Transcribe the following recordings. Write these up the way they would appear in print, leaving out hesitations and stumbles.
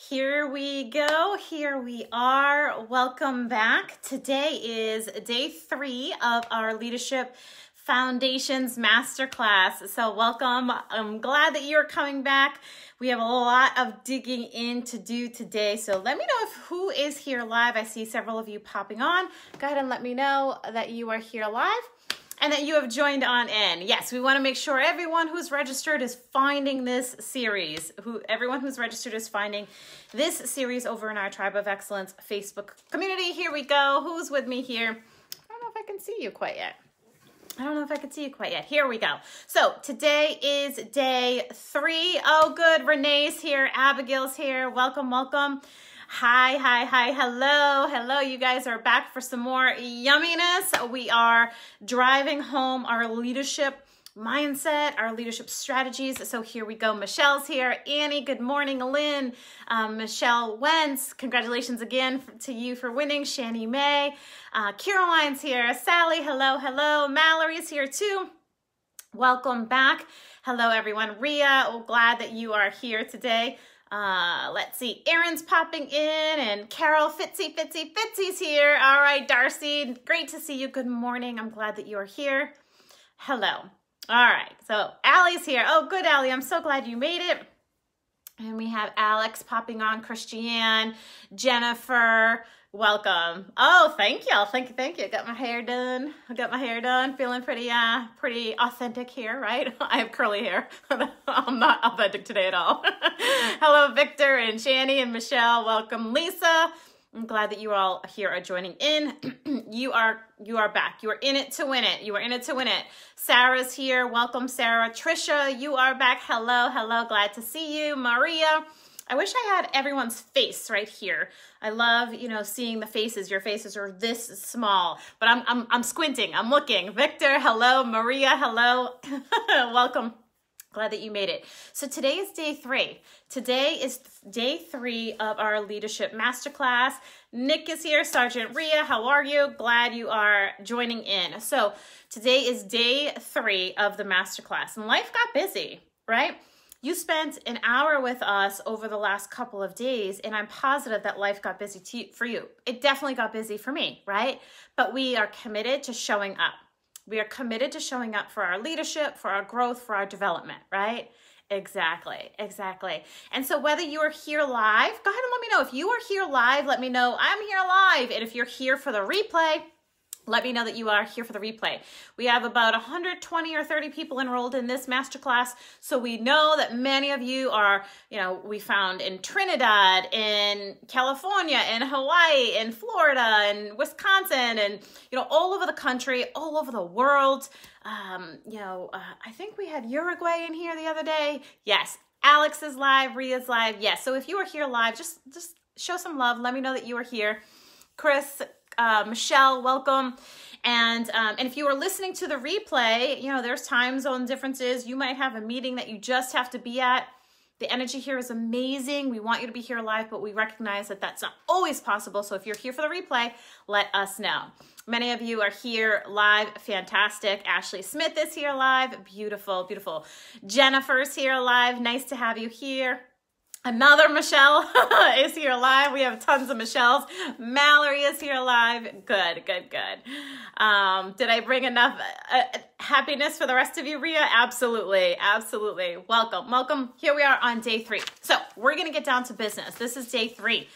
Here we go. Here we are. Welcome back. Today is day 3 of our Leadership Foundations Masterclass. So welcome. I'm glad that you're coming back. We have a lot of digging in to do today. So let me know who is here live. I see several of you popping on. Go ahead and let me know that you are here live and that you have joined on in. Yes, we want to make sure everyone who's registered is finding this series. Everyone who's registered is finding this series over in our Tribe of Excellence Facebook community. Here we go. Who's with me here? I don't know if I can see you quite yet. Here we go. So today is day 3. Oh, good. Renee's here. Abigail's here. Welcome, welcome. Hi. Hello. You guys are back for some more yumminess. We are driving home our leadership mindset, our leadership strategies. So here we go. Michelle's here. Annie, good morning. Lynn, Michelle Wentz, congratulations again to you for winning. Shani May, Caroline's here. Sally, hello. Mallory's here too. Welcome back. Hello, everyone. Ria, glad that you are here today. Let's see, Erin's popping in and Carol, Fitzy's here. All right, Darcy, great to see you. Good morning. I'm glad that you are here. Hello. All right, so Allie's here. Oh, good, Allie. I'm so glad you made it. And we have Alex popping on, Christiane, Jennifer, welcome. Oh, thank you. Thank you. Got my hair done. Feeling pretty authentic here, right? I have curly hair. I'm not authentic today at all. Hello, Victor and Shani and Michelle. Welcome, Lisa. I'm glad that you all here are joining in. You are back. You are in it to win it. Sarah's here. Welcome, Sarah. Trisha, you are back. Hello. Glad to see you. Maria. I wish I had everyone's face right here. I love, seeing the faces. Your faces are this small, but I'm squinting. I'm looking. Victor, hello. Maria, hello. Welcome. Glad that you made it. So today is day 3. Today is day 3 of our Leadership Masterclass. Nick is here. Sergeant Ria, how are you? Glad you are joining in. So today is day 3 of the Masterclass, and life got busy, right? You spent an hour with us over the last couple of days, and I'm positive that life got busy for you. It definitely got busy for me, right? But we are committed to showing up. We are committed to showing up for our leadership, for our growth, for our development, right? Exactly. And so whether you are here live, go ahead and let me know. If you are here live, let me know I'm here live. And if you're here for the replay, let me know that you are here for the replay. We have about 120 or 30 people enrolled in this masterclass. So we know that many of you are, we found in Trinidad, in California, in Hawaii, in Florida, in Wisconsin, and, all over the country, all over the world. I think we had Uruguay in here the other day. Yes. Alex is live. Ria's live. Yes. So if you are here live, just show some love. Let me know that you are here. Chris, Michelle, welcome. And if you are listening to the replay, there's time zone differences. You might have a meeting that you just have to be at. The energy here is amazing. We want you to be here live, but we recognize that that's not always possible. So if you're here for the replay, let us know. Many of you are here live. Fantastic. Ashley Smith is here live. Beautiful. Jennifer's here live. Nice to have you here. Another Michelle is here live. We have tons of Michelles. Mallory is here live. Good. Did I bring enough happiness for the rest of you, Ria? Absolutely. Welcome. Here we are on day 3. So we're going to get down to business. This is day 3.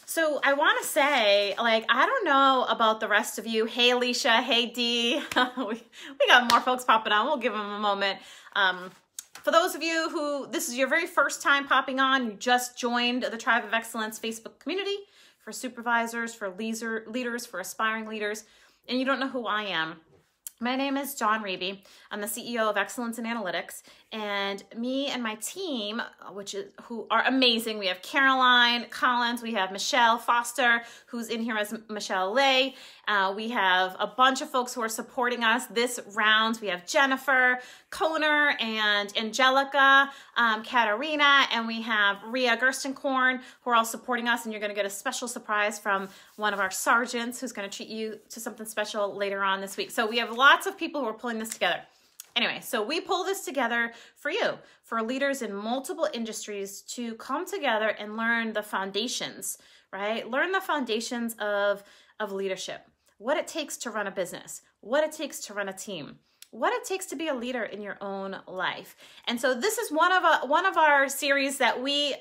So I want to say, I don't know about the rest of you. Hey, Alicia. Hey, Dee. we got more folks popping on. We'll give them a moment. For those of you who this is your very first time popping on, you just joined the Tribe of Excellence Facebook community for supervisors, for leaders, for aspiring leaders, and you don't know who I am. My name is John Reeby. I'm the CEO of Excellence in Analytics, and me and my team, who are amazing. We have Caroline Collins, we have Michelle Foster, who's in here as Michelle Lay. We have a bunch of folks who are supporting us this round. We have Jennifer Koner and Angelica Katarina, and we have Ria Gerstenkorn, who are all supporting us, and you're going to get a special surprise from one of our sergeants who's going to treat you to something special later on this week. So we have lots of people who are pulling this together. Anyway, so we pull this together for you, for leaders in multiple industries to come together and learn the foundations, right? Learn the foundations of leadership, what it takes to run a business, what it takes to run a team, what it takes to be a leader in your own life. And so this is one of our series that we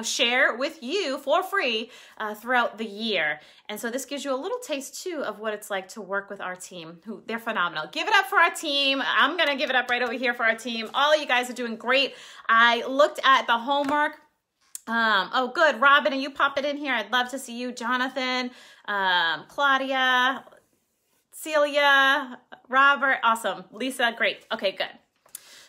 share with you for free throughout the year. And so this gives you a little taste too of what it's like to work with our team. They're phenomenal. Give it up for our team. I'm gonna give it up right over here for our team. All you guys are doing great. I looked at the homework. Oh, good. Robin, and you pop it in here. I'd love to see you. Jonathan, Claudia, Celia, Robert, awesome. Lisa, great. Okay, good.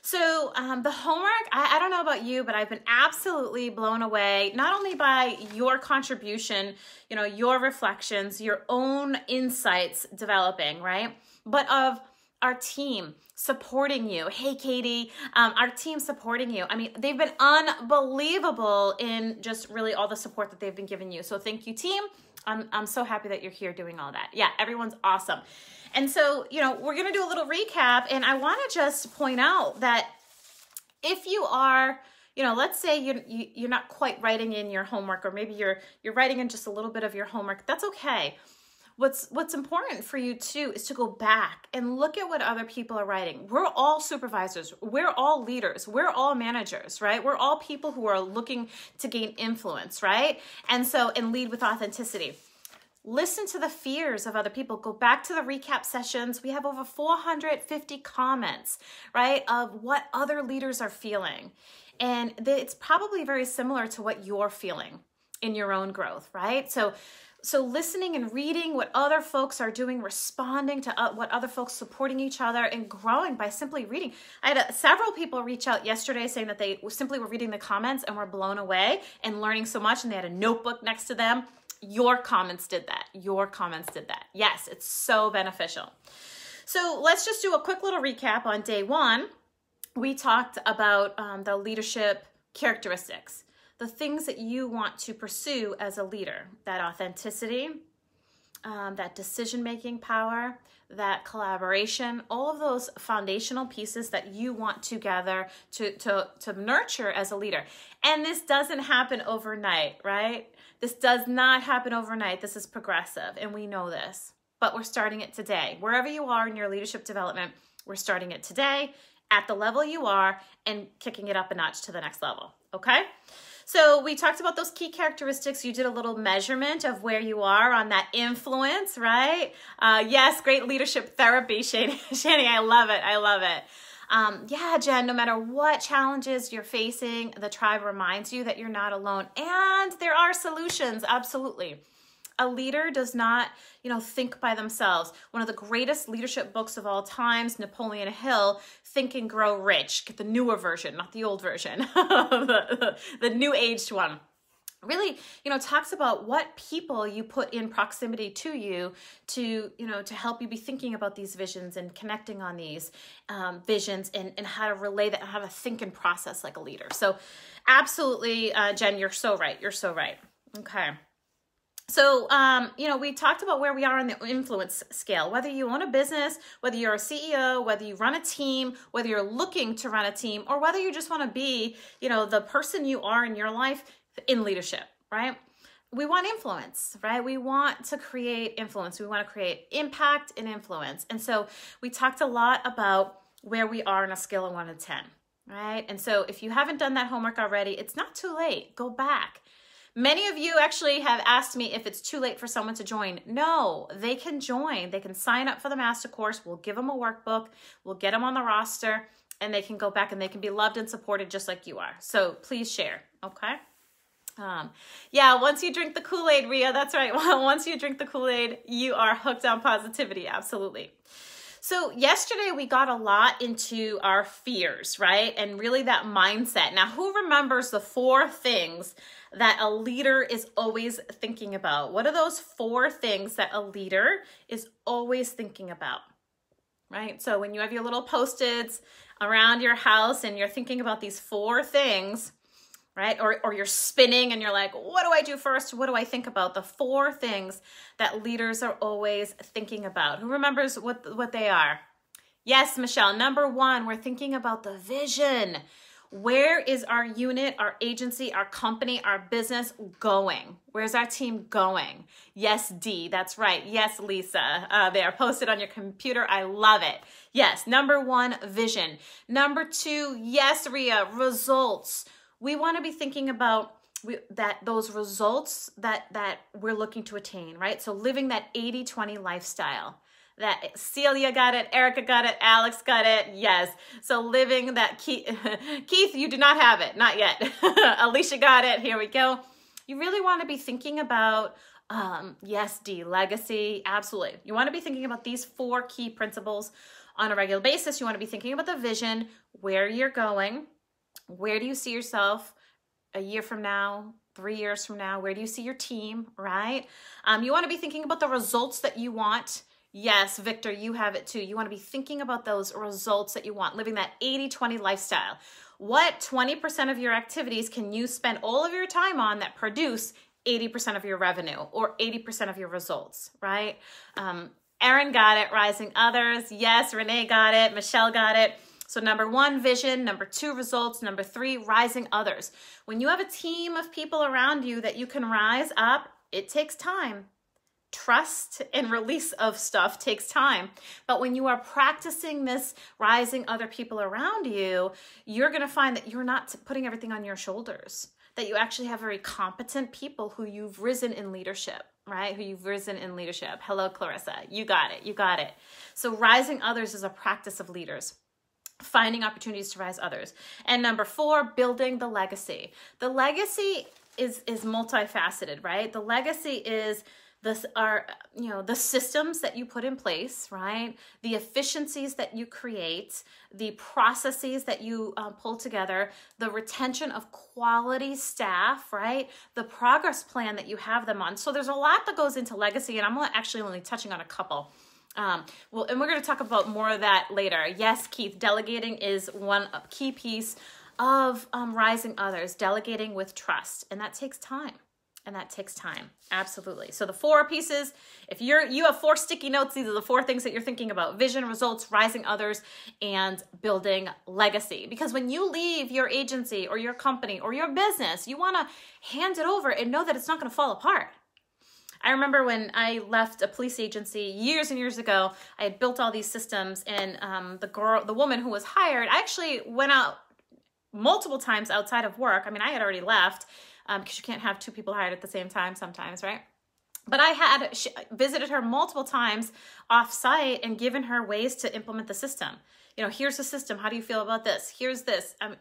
So the homework, I don't know about you, but I've been absolutely blown away, not only by your contribution, your reflections, your own insights developing, right? But of our team supporting you. Hey, Katie, our team supporting you. I mean, they've been unbelievable in just really all the support that they've been giving you. So thank you, team. I'm so happy that you're here doing all that. Yeah, everyone's awesome. And so, we're going to do a little recap, and I want to just point out that if you are, let's say you're not quite writing in your homework, or maybe you're writing in just a little bit of your homework, that's okay. What's important for you too is to go back and look at what other people are writing. We're all supervisors. We're all leaders. We're all managers, right? We're all people who are looking to gain influence, right? And lead with authenticity. Listen to the fears of other people. Go back to the recap sessions. We have over 450 comments, right, of what other leaders are feeling. And it's probably very similar to what you're feeling in your own growth, right? So listening and reading what other folks are doing, responding to what other folks, supporting each other, and growing by simply reading. I had several people reach out yesterday saying that they simply were reading the comments and were blown away and learning so much, and they had a notebook next to them. Your comments did that. Your comments did that. Yes, it's so beneficial. So let's just do a quick little recap. On day one, we talked about the leadership characteristics, the things that you want to pursue as a leader, that authenticity, that decision-making power, that collaboration, all of those foundational pieces that you want to gather to nurture as a leader. And this doesn't happen overnight, right? This does not happen overnight. This is progressive, and we know this, but we're starting it today. Wherever you are in your leadership development, we're starting it today at the level you are and kicking it up a notch to the next level, okay? So we talked about those key characteristics. You did a little measurement of where you are on that influence, right? Yes, great leadership therapy, Shani. I love it. I love it. Yeah, Jen, no matter what challenges you're facing, the tribe reminds you that you're not alone. And there are solutions, absolutely. A leader does not, think by themselves. One of the greatest leadership books of all times, Napoleon Hill, Think and Grow Rich. Get the newer version, not the old version, the new aged one. Really, talks about what people you put in proximity to you to help you be thinking about these visions and connecting on these visions and how to relay that, how to think and process like a leader. So absolutely, Jen, you're so right. You're so right. Okay. So, we talked about where we are on the influence scale, whether you own a business, whether you're a CEO, whether you run a team, whether you're looking to run a team, or whether you just want to be, the person you are in your life in leadership, right? We want influence, right? We want to create influence. We want to create impact and influence. And so we talked a lot about where we are on a scale of 1 to 10, right? And so if you haven't done that homework already, it's not too late. Go back. Many of you actually have asked me if it's too late for someone to join. No, they can join. They can sign up for the master course. We'll give them a workbook. We'll get them on the roster, and they can go back and they can be loved and supported just like you are. So please share, okay? Yeah, once you drink the Kool-Aid, Ria, that's right. Once you drink the Kool-Aid, you are hooked on positivity, absolutely. So yesterday we got a lot into our fears, right? And really that mindset. Now, who remembers the 4 things that a leader is always thinking about? What are those 4 things that a leader is always thinking about, right? So when you have your little Post-its around your house and you're thinking about these 4 things, right? Or you're spinning and you're like, what do I do first? What do I think about? The 4 things that leaders are always thinking about. Who remembers what they are? Yes, Michelle. Number one, we're thinking about the vision. Where is our unit, our agency, our company, our business going? Where's our team going? Yes, D, that's right. Yes, Lisa. They are posted on your computer. I love it. Yes, number one, vision. Number two, yes, Ria, results. We want to be thinking about those results that we're looking to attain, right? So living that 80-20 lifestyle. That Celia got it, Erica got it, Alex got it, yes. So living that, Keith, you do not have it, not yet. Alicia got it, here we go. You really want to be thinking about, yes, D, legacy, absolutely. You want to be thinking about these 4 key principles on a regular basis. You want to be thinking about the vision, where you're going, where do you see yourself a year from now, 3 years from now, where do you see your team, right? You want to be thinking about the results that you want. Yes, Victor, you have it too. You want to be thinking about those results that you want, living that 80-20 lifestyle. What 20% of your activities can you spend all of your time on that produce 80% of your revenue or 80% of your results, right? Erin got it, rising others. Yes, Renee got it, Michelle got it. So number one, vision. Number two, results. Number three, rising others. When you have a team of people around you that you can rise up, it takes time. Trust and release of stuff takes time. But when you are practicing this rising other people around you, you're going to find that you're not putting everything on your shoulders, that you actually have very competent people who you've risen in leadership, right? Who you've risen in leadership. Hello, Clarissa. You got it. You got it. So rising others is a practice of leaders. Finding opportunities to rise others. And number four, building the legacy. The legacy is multifaceted, right? The legacy is the systems that you put in place, right? The efficiencies that you create, the processes that you pull together, the retention of quality staff, right? The progress plan that you have them on. So there's a lot that goes into legacy, and I'm actually only touching on a couple. And we're going to talk about more of that later. Yes, Keith, delegating is one key piece of rising others, delegating with trust, and that takes time. Absolutely. So the 4 pieces, if you have 4 sticky notes, these are the 4 things that you're thinking about: vision, results, rising others, and building legacy. Because when you leave your agency or your company or your business, you want to hand it over and know that it's not going to fall apart. I remember when I left a police agency years and years ago, I had built all these systems, and the woman who was hired, I actually went out multiple times outside of work. I mean, I had already left, because you can't have 2 people hired at the same time sometimes, right? But I had visited her multiple times off-site and given her ways to implement the system. Here's the system. How do you feel about this? Here's this. That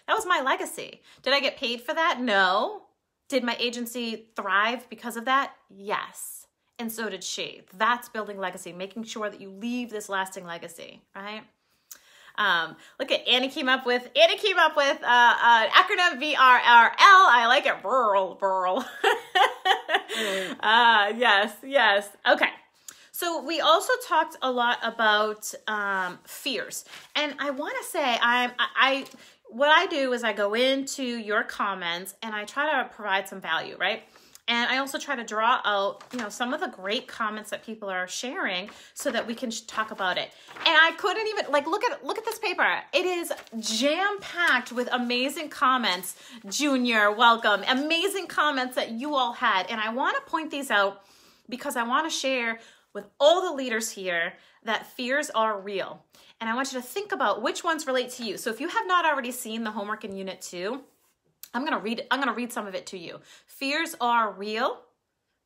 was my legacy. Did I get paid for that? No. Did my agency thrive because of that? Yes. And so did she. That's building legacy, making sure that you leave this lasting legacy, right? Look at Annie came up with acronym VRRL. I like it. Burl. Yes. Okay. So we also talked a lot about fears, and I want to say what I do is I go into your comments and I try to provide some value, right? And I also try to draw out, some of the great comments that people are sharing so that we can talk about it. And I couldn't even, look at this paper. It is jam-packed with amazing comments. Junior, welcome. Amazing comments that you all had. And I want to point these out because I want to share with all the leaders here that fears are real. And I want you to think about which ones relate to you. So if you have not already seen the homework in Unit 2, I'm going to read some of it to you. Fears are real,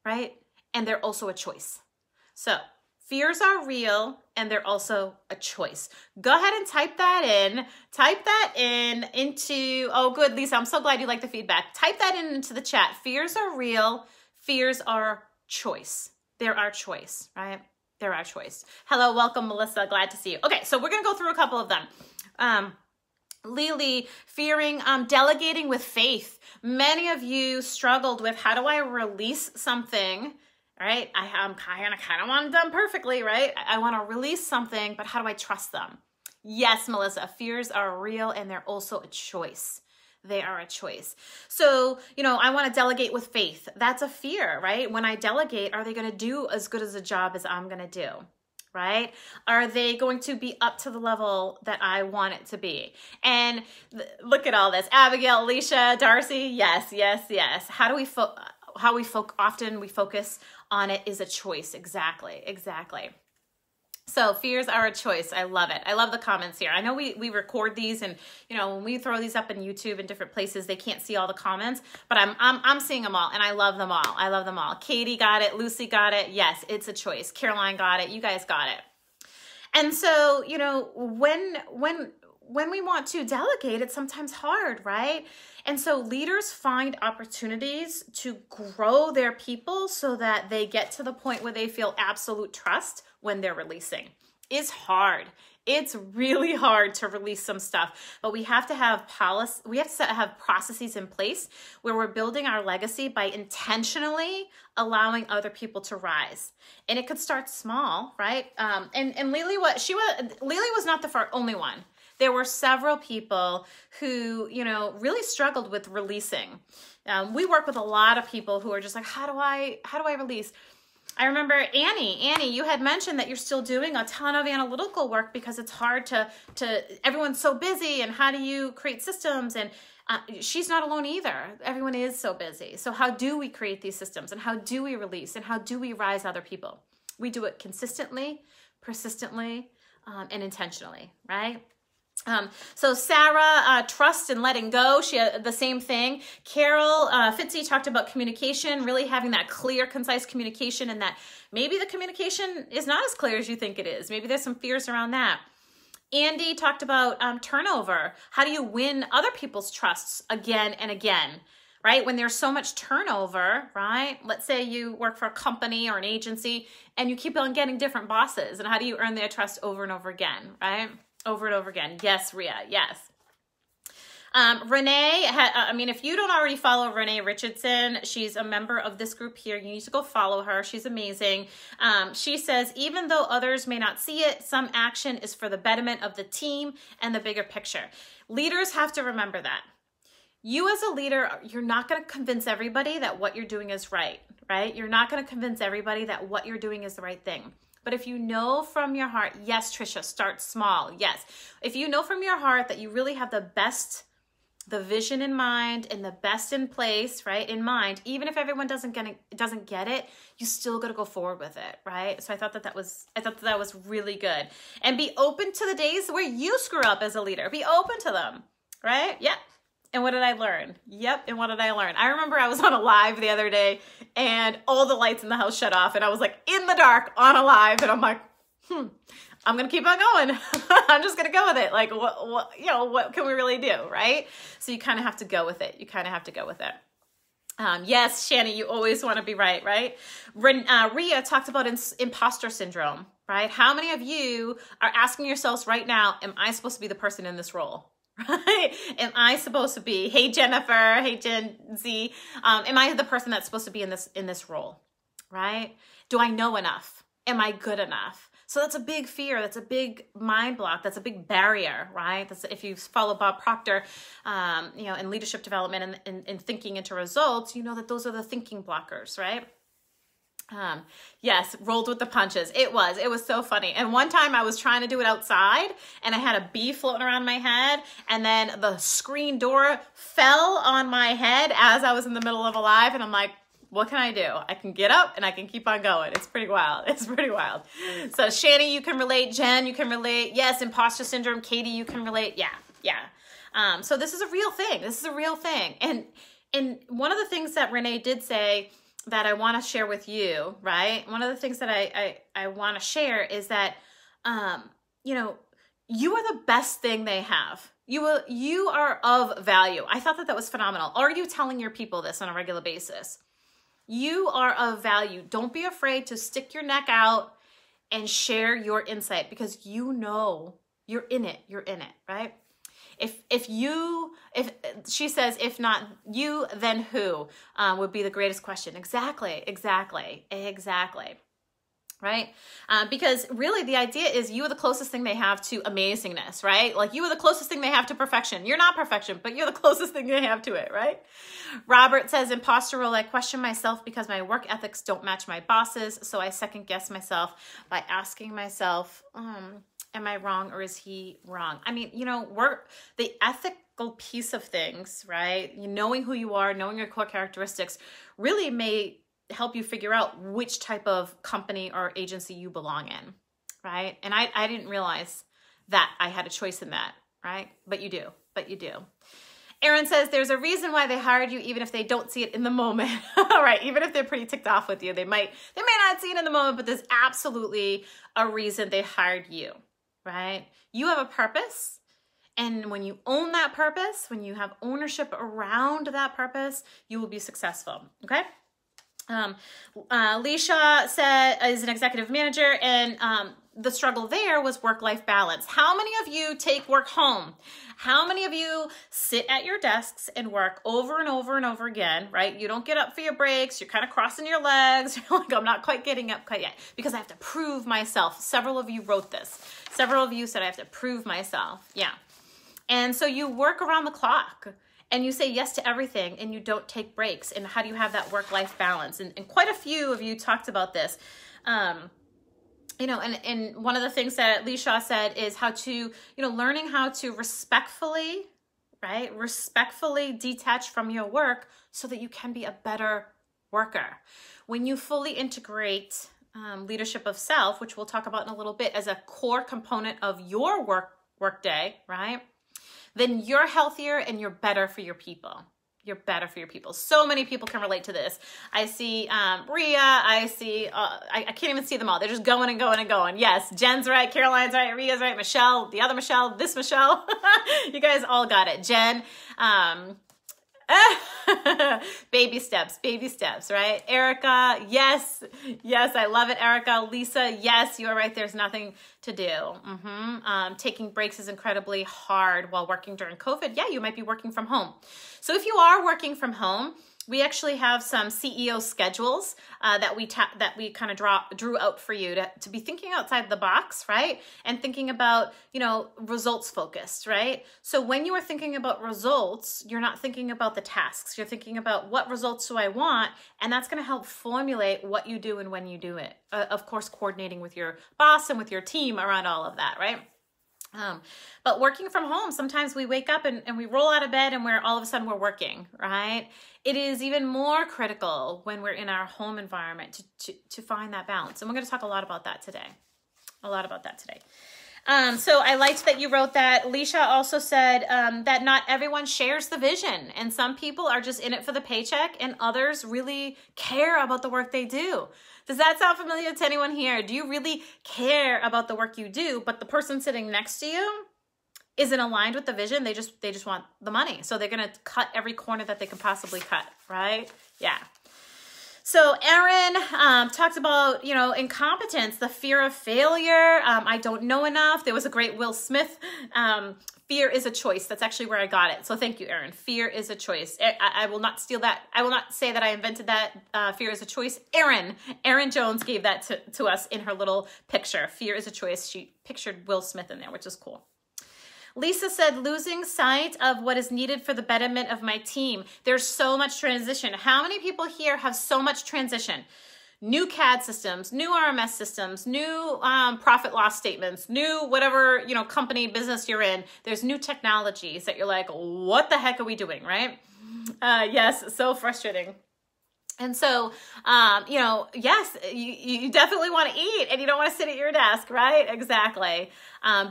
right? And they're also a choice. So fears are real and they're also a choice. Go ahead and type that in. Type that into, oh good, Lisa, I'm so glad you like the feedback. Type that into the chat. Fears are real. Fears are choice. They're our choice, right? They're our choice. Hello, welcome, Melissa. Glad to see you. Okay, so we're going to go through a couple of them. Lily, fearing delegating with faith. Many of you struggled with, how do I release something, right? I kind of want it done perfectly, right? I want to release something, but how do I trust them? Yes, Melissa, fears are real and they're also a choice. They are a choice. So, I want to delegate with faith. That's a fear, right? When I delegate, are they going to do as good as a job as I'm going to do? right? Are they going to be up to the level that I want it to be? And look at all this. Abigail, Alicia, Darcy, yes, yes, yes. How do we often we focus on it is a choice. Exactly, exactly. So fears are a choice. I love it. I love the comments here. I know we record these, and you know, when we throw these up in YouTube and different places, they can't see all the comments, but I'm seeing them all, and I love them all. I love them all. Katie got it. Lucy got it. Yes, it's a choice. Caroline got it. You guys got it. And so, you know, when we want to delegate, it's sometimes hard, right? And so leaders find opportunities to grow their people so that they get to the point where they feel absolute trust when they're releasing. It's hard. It's really hard to release some stuff, but we have to have have processes in place where we're building our legacy by intentionally allowing other people to rise. And it could start small, right? And Lily was not the only one. There were several people who, you know, really struggled with releasing. We work with a lot of people who are just like, how do I release? I remember Annie, you had mentioned that you're still doing a ton of analytical work because it's hard to everyone's so busy, and how do you create systems? And she's not alone either. Everyone is so busy. So how do we create these systems, and how do we release, and how do we rise other people? We do it consistently, persistently, and intentionally, right? So Sarah, trust and letting go. She had the same thing. Carol, Fitzy talked about communication, really having that clear, concise communication, and that maybe the communication is not as clear as you think it is. Maybe there's some fears around that. Andy talked about turnover. How do you win other people's trusts again and again, right? When there's so much turnover, right? Let's say you work for a company or an agency and you keep on getting different bosses, and how do you earn their trust over and over again, right? Over and over again. Yes, Ria. Yes. Renee, if you don't already follow Renee Richardson, she's a member of this group here. You need to go follow her. She's amazing. She says, even though others may not see it, some action is for the betterment of the team and the bigger picture. Leaders have to remember that. You as a leader, you're not going to convince everybody that what you're doing is right? You're not going to convince everybody that what you're doing is the right thing. But if you know from your heart, yes, Trisha, start small. Yes. If you know from your heart that you really have the vision in mind and the best in place, right, in mind, even if everyone doesn't get it, you still got to go forward with it, right? So I thought that was really good. And be open to the days where you screw up as a leader. Be open to them, right? Yep. And what did I learn? Yep. And what did I learn? I remember I was on a live the other day and all the lights in the house shut off, and I was like in the dark on a live, and I'm like, I'm going to keep on going. I'm just going to go with it. Like, what can we really do? Right? So you kind of have to go with it. Yes, Shani, you always want to be right? Ria talked about imposter syndrome, right? How many of you are asking yourselves right now, am I supposed to be the person in this role? Right? Am I supposed to be, hey, Jennifer, hey, Gen Z, am I the person that's supposed to be in this role? Right? Do I know enough? Am I good enough? So that's a big fear. That's a big mind block. That's a big barrier, right? That's, if you follow Bob Proctor, in leadership development and thinking into results, you know that those are the thinking blockers, right? Yes, rolled with the punches. It was so funny. And one time I was trying to do it outside and I had a bee floating around my head, and then the screen door fell on my head as I was in the middle of a live, and I'm like, what can I do? I can get up and I can keep on going. It's pretty wild. So Shani, you can relate. Jen, you can relate. Yes, imposter syndrome. Katie, you can relate. Yeah. So this is a real thing. And one of the things that Renee did say that I want to share with you, right? One of the things that I want to share is that, you are the best thing they have. You are of value. I thought that was phenomenal. Are you telling your people this on a regular basis? You are of value. Don't be afraid to stick your neck out and share your insight, because you know you're in it, right? If she says, if not you, then who, would be the greatest question. Exactly. right? Because really the idea is you are the closest thing they have to amazingness, right? Like you are the closest thing they have to perfection. You're not perfection, but you're the closest thing they have to it, right? Robert says, imposter role, I question myself because my work ethics don't match my boss's, so I second guess myself by asking myself, am I wrong or is he wrong? I mean, you know, the ethical piece of things, right? Knowing who you are, knowing your core characteristics really may help you figure out which type of company or agency you belong in, right? And I didn't realize that I had a choice in that, right? But you do. Aaron says, there's a reason why they hired you, even if they don't see it in the moment. Right, even if they're pretty ticked off with you, they may not see it in the moment, but there's absolutely a reason they hired you, right? You have a purpose. And when you own that purpose, when you have ownership around that purpose, you will be successful, okay? Leisha said is an executive manager, and the struggle there was work-life balance. How many of you take work home? How many of you sit at your desks and work over and over and over again, right? You don't get up for your breaks. You're kind of crossing your legs. You're like, I'm not quite getting up quite yet because I have to prove myself. Several of you wrote this. Several of you said I have to prove myself. Yeah. And so you work around the clock. And you say yes to everything and you don't take breaks. And how do you have that work-life balance? And quite a few of you talked about this. You know, and one of the things that Leisha said is how to, you know, learning how to respectfully, right? Respectfully detach from your work so that you can be a better worker. When you fully integrate leadership of self, which we'll talk about in a little bit, as a core component of your work day, right? Then you're healthier and you're better for your people. You're better for your people. So many people can relate to this. I see Rhea, I see, I can't even see them all. They're just going and going and going. Yes, Jen's right, Caroline's right, Rhea's right, Michelle, the other Michelle, this Michelle. You guys all got it. Jen, baby steps, right? Erica, yes, I love it, Erica. Lisa, yes, you are right. There's nothing to do. Taking breaks is incredibly hard while working during COVID. Yeah, you might be working from home. So if you are working from home, we actually have some CEO schedules that we kind of drew out for you to be thinking outside the box, right? And thinking about, you know, results focused, right? So when you are thinking about results, you're not thinking about the tasks. You're thinking about what results do I want? And that's going to help formulate what you do and when you do it. Of course, coordinating with your boss and with your team around all of that, right? But working from home, sometimes we wake up and we roll out of bed and all of a sudden we're working, right? It is even more critical when we're in our home environment to find that balance. And we're going to talk a lot about that today. So I liked that you wrote that. Leisha also said that not everyone shares the vision, and some people are just in it for the paycheck and others really care about the work they do. Does that sound familiar to anyone here? Do you really care about the work you do, but the person sitting next to you isn't aligned with the vision? They just want the money. So they're going to cut every corner that they can possibly cut, right? Yeah. So Erin talked about, you know, incompetence, the fear of failure. I don't know enough. There was a great Will Smith, fear is a choice. That's actually where I got it. So thank you, Erin. Fear is a choice. I will not steal that. I will not say that I invented that. Fear is a choice. Erin Jones gave that to us in her little picture. Fear is a choice. She pictured Will Smith in there, which is cool. Lisa said, losing sight of what is needed for the betterment of my team. There's so much transition. How many people here have so much transition? New CAD systems, new RMS systems, new profit loss statements, new whatever, you know, company business you're in. There's new technologies that you're like, what the heck are we doing, right? Yes, so frustrating. And so, you know, yes, you definitely want to eat and you don't want to sit at your desk, right? Exactly.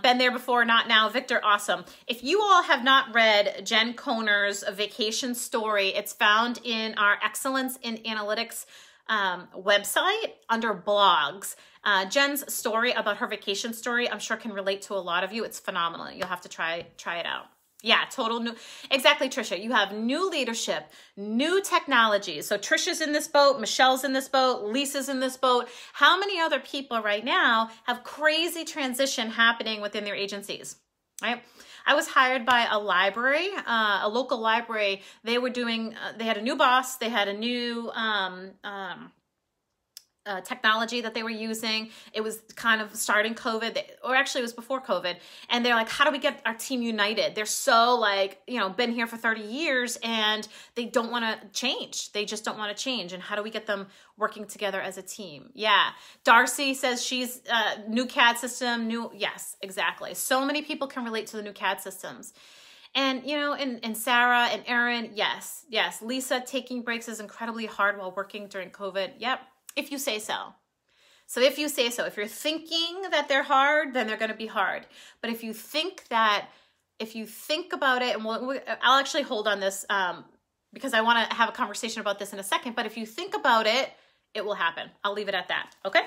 Been there before, not now. Victor, awesome. If you all have not read Jen Koner's Vacation Story, it's found in our Excellence in Analytics website under blogs. Jen's story about her vacation story, I'm sure can relate to a lot of you. It's phenomenal. You'll have to try it out. Yeah, total new. Exactly, Trisha. You have new leadership, new technologies. So Trisha's in this boat, Michelle's in this boat, Lisa's in this boat. How many other people right now have crazy transition happening within their agencies, right? I was hired by a library, a local library. They were doing, they had a new boss. They had a new technology that they were using. It was kind of starting COVID, or actually it was before COVID. And they're like, how do we get our team united? They're so like, you know, been here for 30 years and they don't want to change. They just don't want to change. And how do we get them working together as a team? Yeah. Darcy says she's new CAD system, yes, exactly. So many people can relate to the new CAD systems. And, you know, and Sarah and Erin, yes. Lisa, taking breaks is incredibly hard while working during COVID. Yep. If you say so. So if you say so, if you're thinking that they're hard, then they're going to be hard. But if you think about it, and I'll actually hold on this because I want to have a conversation about this in a second. But if you think about it, it will happen. I'll leave it at that. Okay.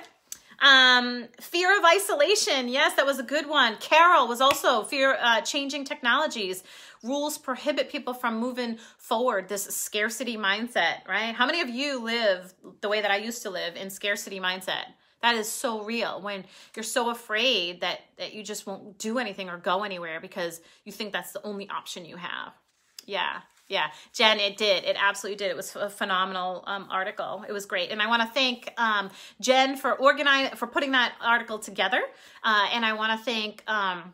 Fear of isolation. Yes, that was a good one. Carol was also changing technologies. Rules prohibit people from moving forward. This scarcity mindset, right? How many of you live the way that I used to live, in scarcity mindset? That is so real, when you're so afraid that you just won't do anything or go anywhere because you think that's the only option you have. Yeah, Jen, it did. It absolutely did. It was a phenomenal article. It was great. And I want to thank Jen for putting that article together. And I want to thank our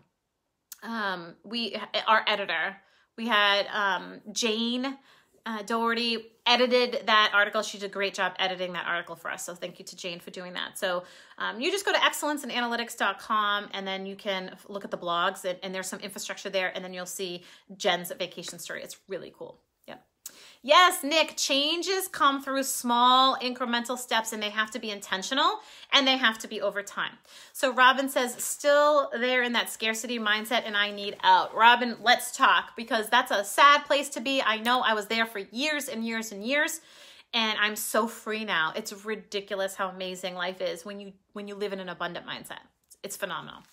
editor. We had Jane Doherty edited that article. She did a great job editing that article for us. So thank you to Jane for doing that. So you just go to excellenceinalytics.com and then you can look at the blogs and there's some infrastructure there. And then you'll see Jen's vacation story. It's really cool. Yeah. Yes, Nick, changes come through small incremental steps and they have to be intentional and they have to be over time. So Robin says, still there in that scarcity mindset and I need out. Robin, let's talk, because that's a sad place to be. I know I was there for years and years and years and I'm so free now. It's ridiculous how amazing life is when you live in an abundant mindset. It's phenomenal.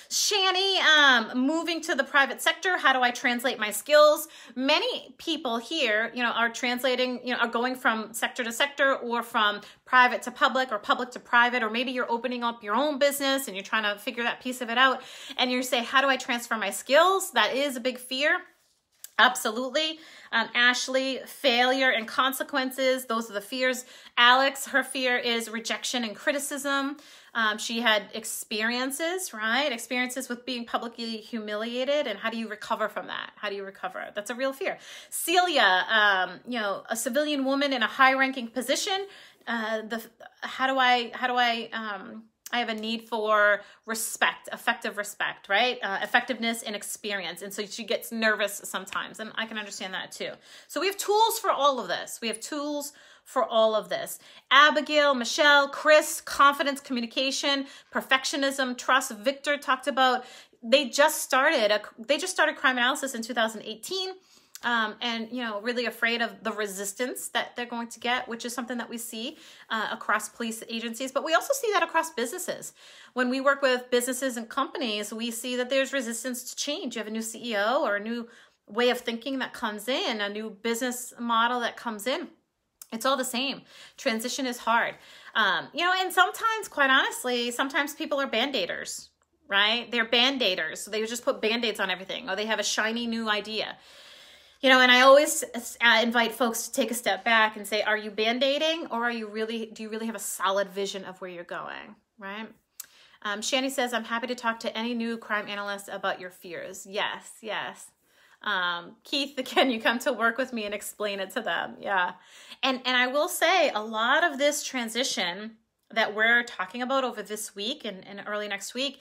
Shani, moving to the private sector, how do I translate my skills? Many people here, you know, are translating, you know, are going from sector to sector or from private to public or public to private, or maybe you're opening up your own business and you're trying to figure that piece of it out. And you say, how do I transfer my skills? That is a big fear. Absolutely. Ashley, failure and consequences. Those are the fears. Alex, her fear is rejection and criticism. She had experiences, right? Experiences with being publicly humiliated. And how do you recover from that? How do you recover? That's a real fear. Celia, you know, a civilian woman in a high-ranking position. I have a need for respect, effective respect, right? Effectiveness and experience. And so she gets nervous sometimes, and I can understand that too. So we have tools for all of this. Abigail, Michelle, Chris, confidence, communication, perfectionism, trust. Victor talked about, they just started crime analysis in 2018. And, you know, really afraid of the resistance that they're going to get, which is something that we see across police agencies. But we also see that across businesses. When we work with businesses and companies, we see that there's resistance to change. You have a new CEO or a new way of thinking that comes in, a new business model that comes in. It's all the same. Transition is hard. You know, and sometimes, quite honestly, sometimes people are band-aiders, right? They're band-aiders. So they just put band-aids on everything, or they have a shiny new idea. You know, and I always invite folks to take a step back and say, are you band-aiding, or do you really have a solid vision of where you're going, right? Shani says, I'm happy to talk to any new crime analyst about your fears. Yes. Keith, can you come to work with me and explain it to them? Yeah. And I will say, a lot of this transition that we're talking about over this week and early next week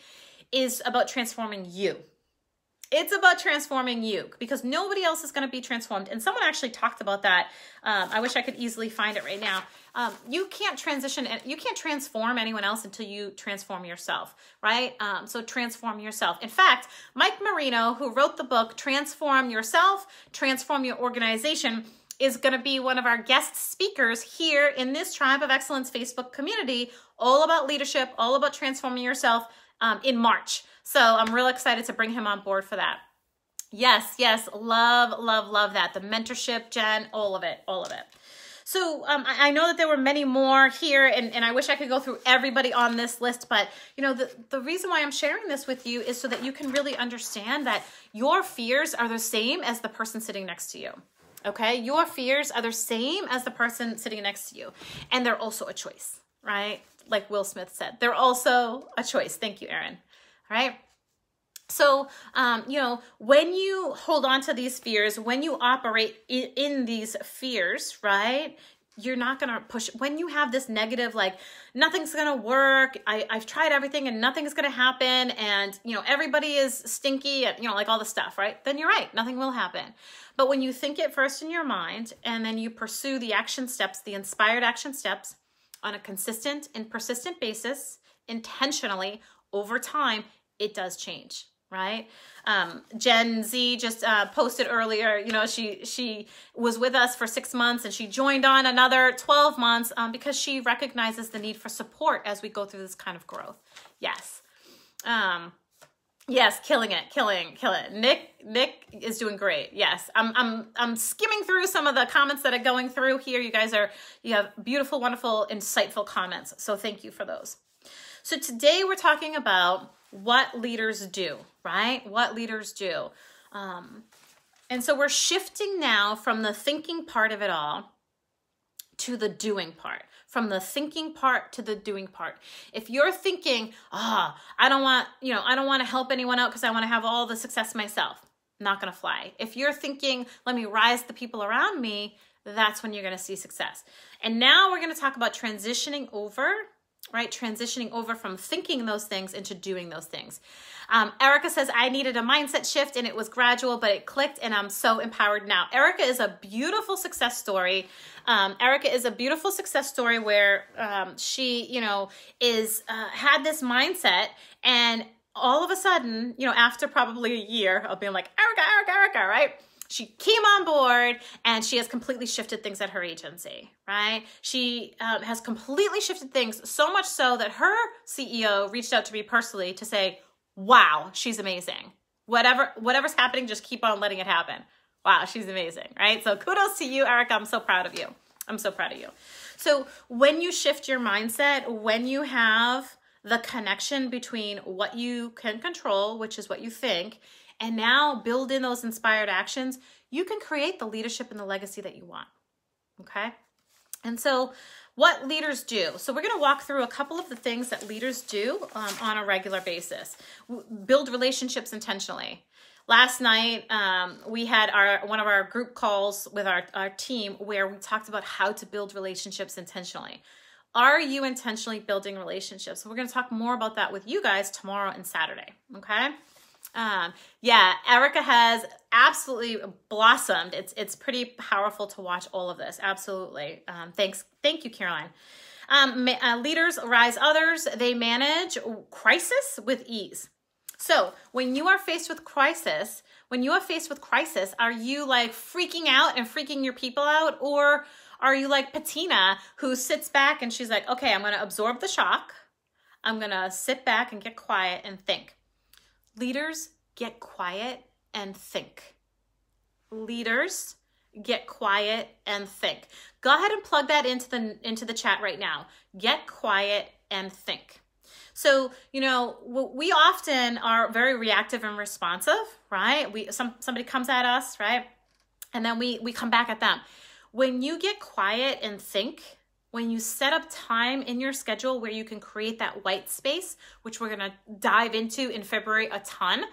is about transforming you. It's about transforming you, because nobody else is going to be transformed. And someone actually talked about that. I wish I could easily find it right now. You can't transform anyone else until you transform yourself, right? So transform yourself. In fact, Mike Marino, who wrote the book, Transform Yourself, Transform Your Organization, is going to be one of our guest speakers here in this Tribe of Excellence Facebook community, all about leadership, all about transforming yourself in March. So I'm real excited to bring him on board for that. Yes, love that. The mentorship, Jen, all of it. So I know that there were many more here, and I wish I could go through everybody on this list, but you know, the reason why I'm sharing this with you is so that you can really understand that your fears are the same as the person sitting next to you. Okay, your fears are the same as the person sitting next to you, and they're also a choice. right? Like Will Smith said, they're also a choice. Thank you, Erin. All right. So, you know, when you hold on to these fears, when you operate in these fears, right, you're not going to push. When you have this negative, like, nothing's going to work, I've tried everything and nothing's going to happen, and, you know, everybody is stinky, and, you know, like all the stuff, right? Then you're right, nothing will happen. But when you think it first in your mind, and then you pursue the action steps, the inspired action steps, on a consistent and persistent basis, intentionally, over time, it does change. Right? Gen Z just posted earlier, you know, she was with us for 6 months and she joined on another 12 months because she recognizes the need for support as we go through this kind of growth. Yes. Yes, killing it. Nick is doing great. Yes. I'm skimming through some of the comments that are going through here. You have beautiful, wonderful, insightful comments. So thank you for those. So today we're talking about what leaders do, right? What leaders do. And so we're shifting now from the thinking part of it all to the doing part. From the thinking part to the doing part. If you're thinking, I don't want to help anyone out because I want to have all the success myself, not going to fly. If you're thinking, let me rise the people around me, that's when you're going to see success. And now we're going to talk about transitioning over, right? Transitioning over from thinking those things into doing those things. Erica says, I needed a mindset shift and it was gradual, but it clicked and I'm so empowered now. Erica is a beautiful success story. Erica is a beautiful success story where she, you know, had this mindset, and all of a sudden, you know, after probably a year of being like, Erica, right? She came on board and she has completely shifted things at her agency, right? She has completely shifted things, so much so that her CEO reached out to me personally to say, wow, she's amazing. Whatever's happening, just keep on letting it happen. Wow, she's amazing, right? So kudos to you, Erica. I'm so proud of you. I'm so proud of you. So when you shift your mindset, when you have the connection between what you can control, which is what you think, and now build in those inspired actions, you can create the leadership and the legacy that you want, okay? And so what leaders do. So we're going to walk through a couple of the things that leaders do on a regular basis. Build relationships intentionally. Last night, we had one of our group calls with our team where we talked about how to build relationships intentionally. Are you intentionally building relationships? So we're going to talk more about that with you guys tomorrow and Saturday, okay? Yeah, Erica has absolutely blossomed. It's pretty powerful to watch all of this. Absolutely. Thank you, Caroline. Leaders rise others. They manage crisis with ease. So when you are faced with crisis, are you like freaking out and freaking your people out? Or are you like Patina, who sits back and she's like, okay, I'm going to absorb the shock. I'm going to sit back and get quiet and think. Leaders get quiet and think. Leaders get quiet and think. Go ahead and plug that into the chat right now. Get quiet and think. So, you know, we often are very reactive and responsive, right? Somebody comes at us, right? And then we come back at them. When you get quiet and think, when you set up time in your schedule where you can create that white space, which we're going to dive into in February a ton.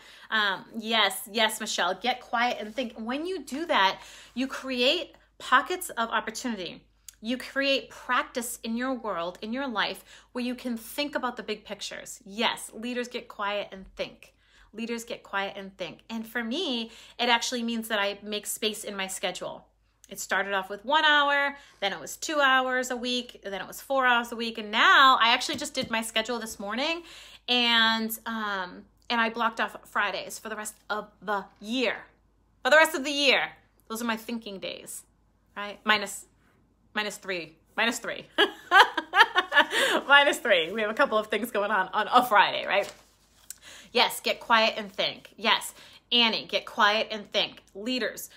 Yes, Michelle, get quiet and think. When you do that, you create pockets of opportunity. You create practice in your world, in your life, where you can think about the big pictures. Yes, leaders get quiet and think. Leaders get quiet and think. And for me, it actually means that I make space in my schedule. It started off with 1 hour, then it was 2 hours a week, then it was 4 hours a week. And now I actually just did my schedule this morning, and I blocked off Fridays for the rest of the year. For the rest of the year. Those are my thinking days, right? Minus 3. Minus 3. Minus 3. We have a couple of things going on a Friday, right? Yes, get quiet and think. Yes, Annie, get quiet and think. Leaders,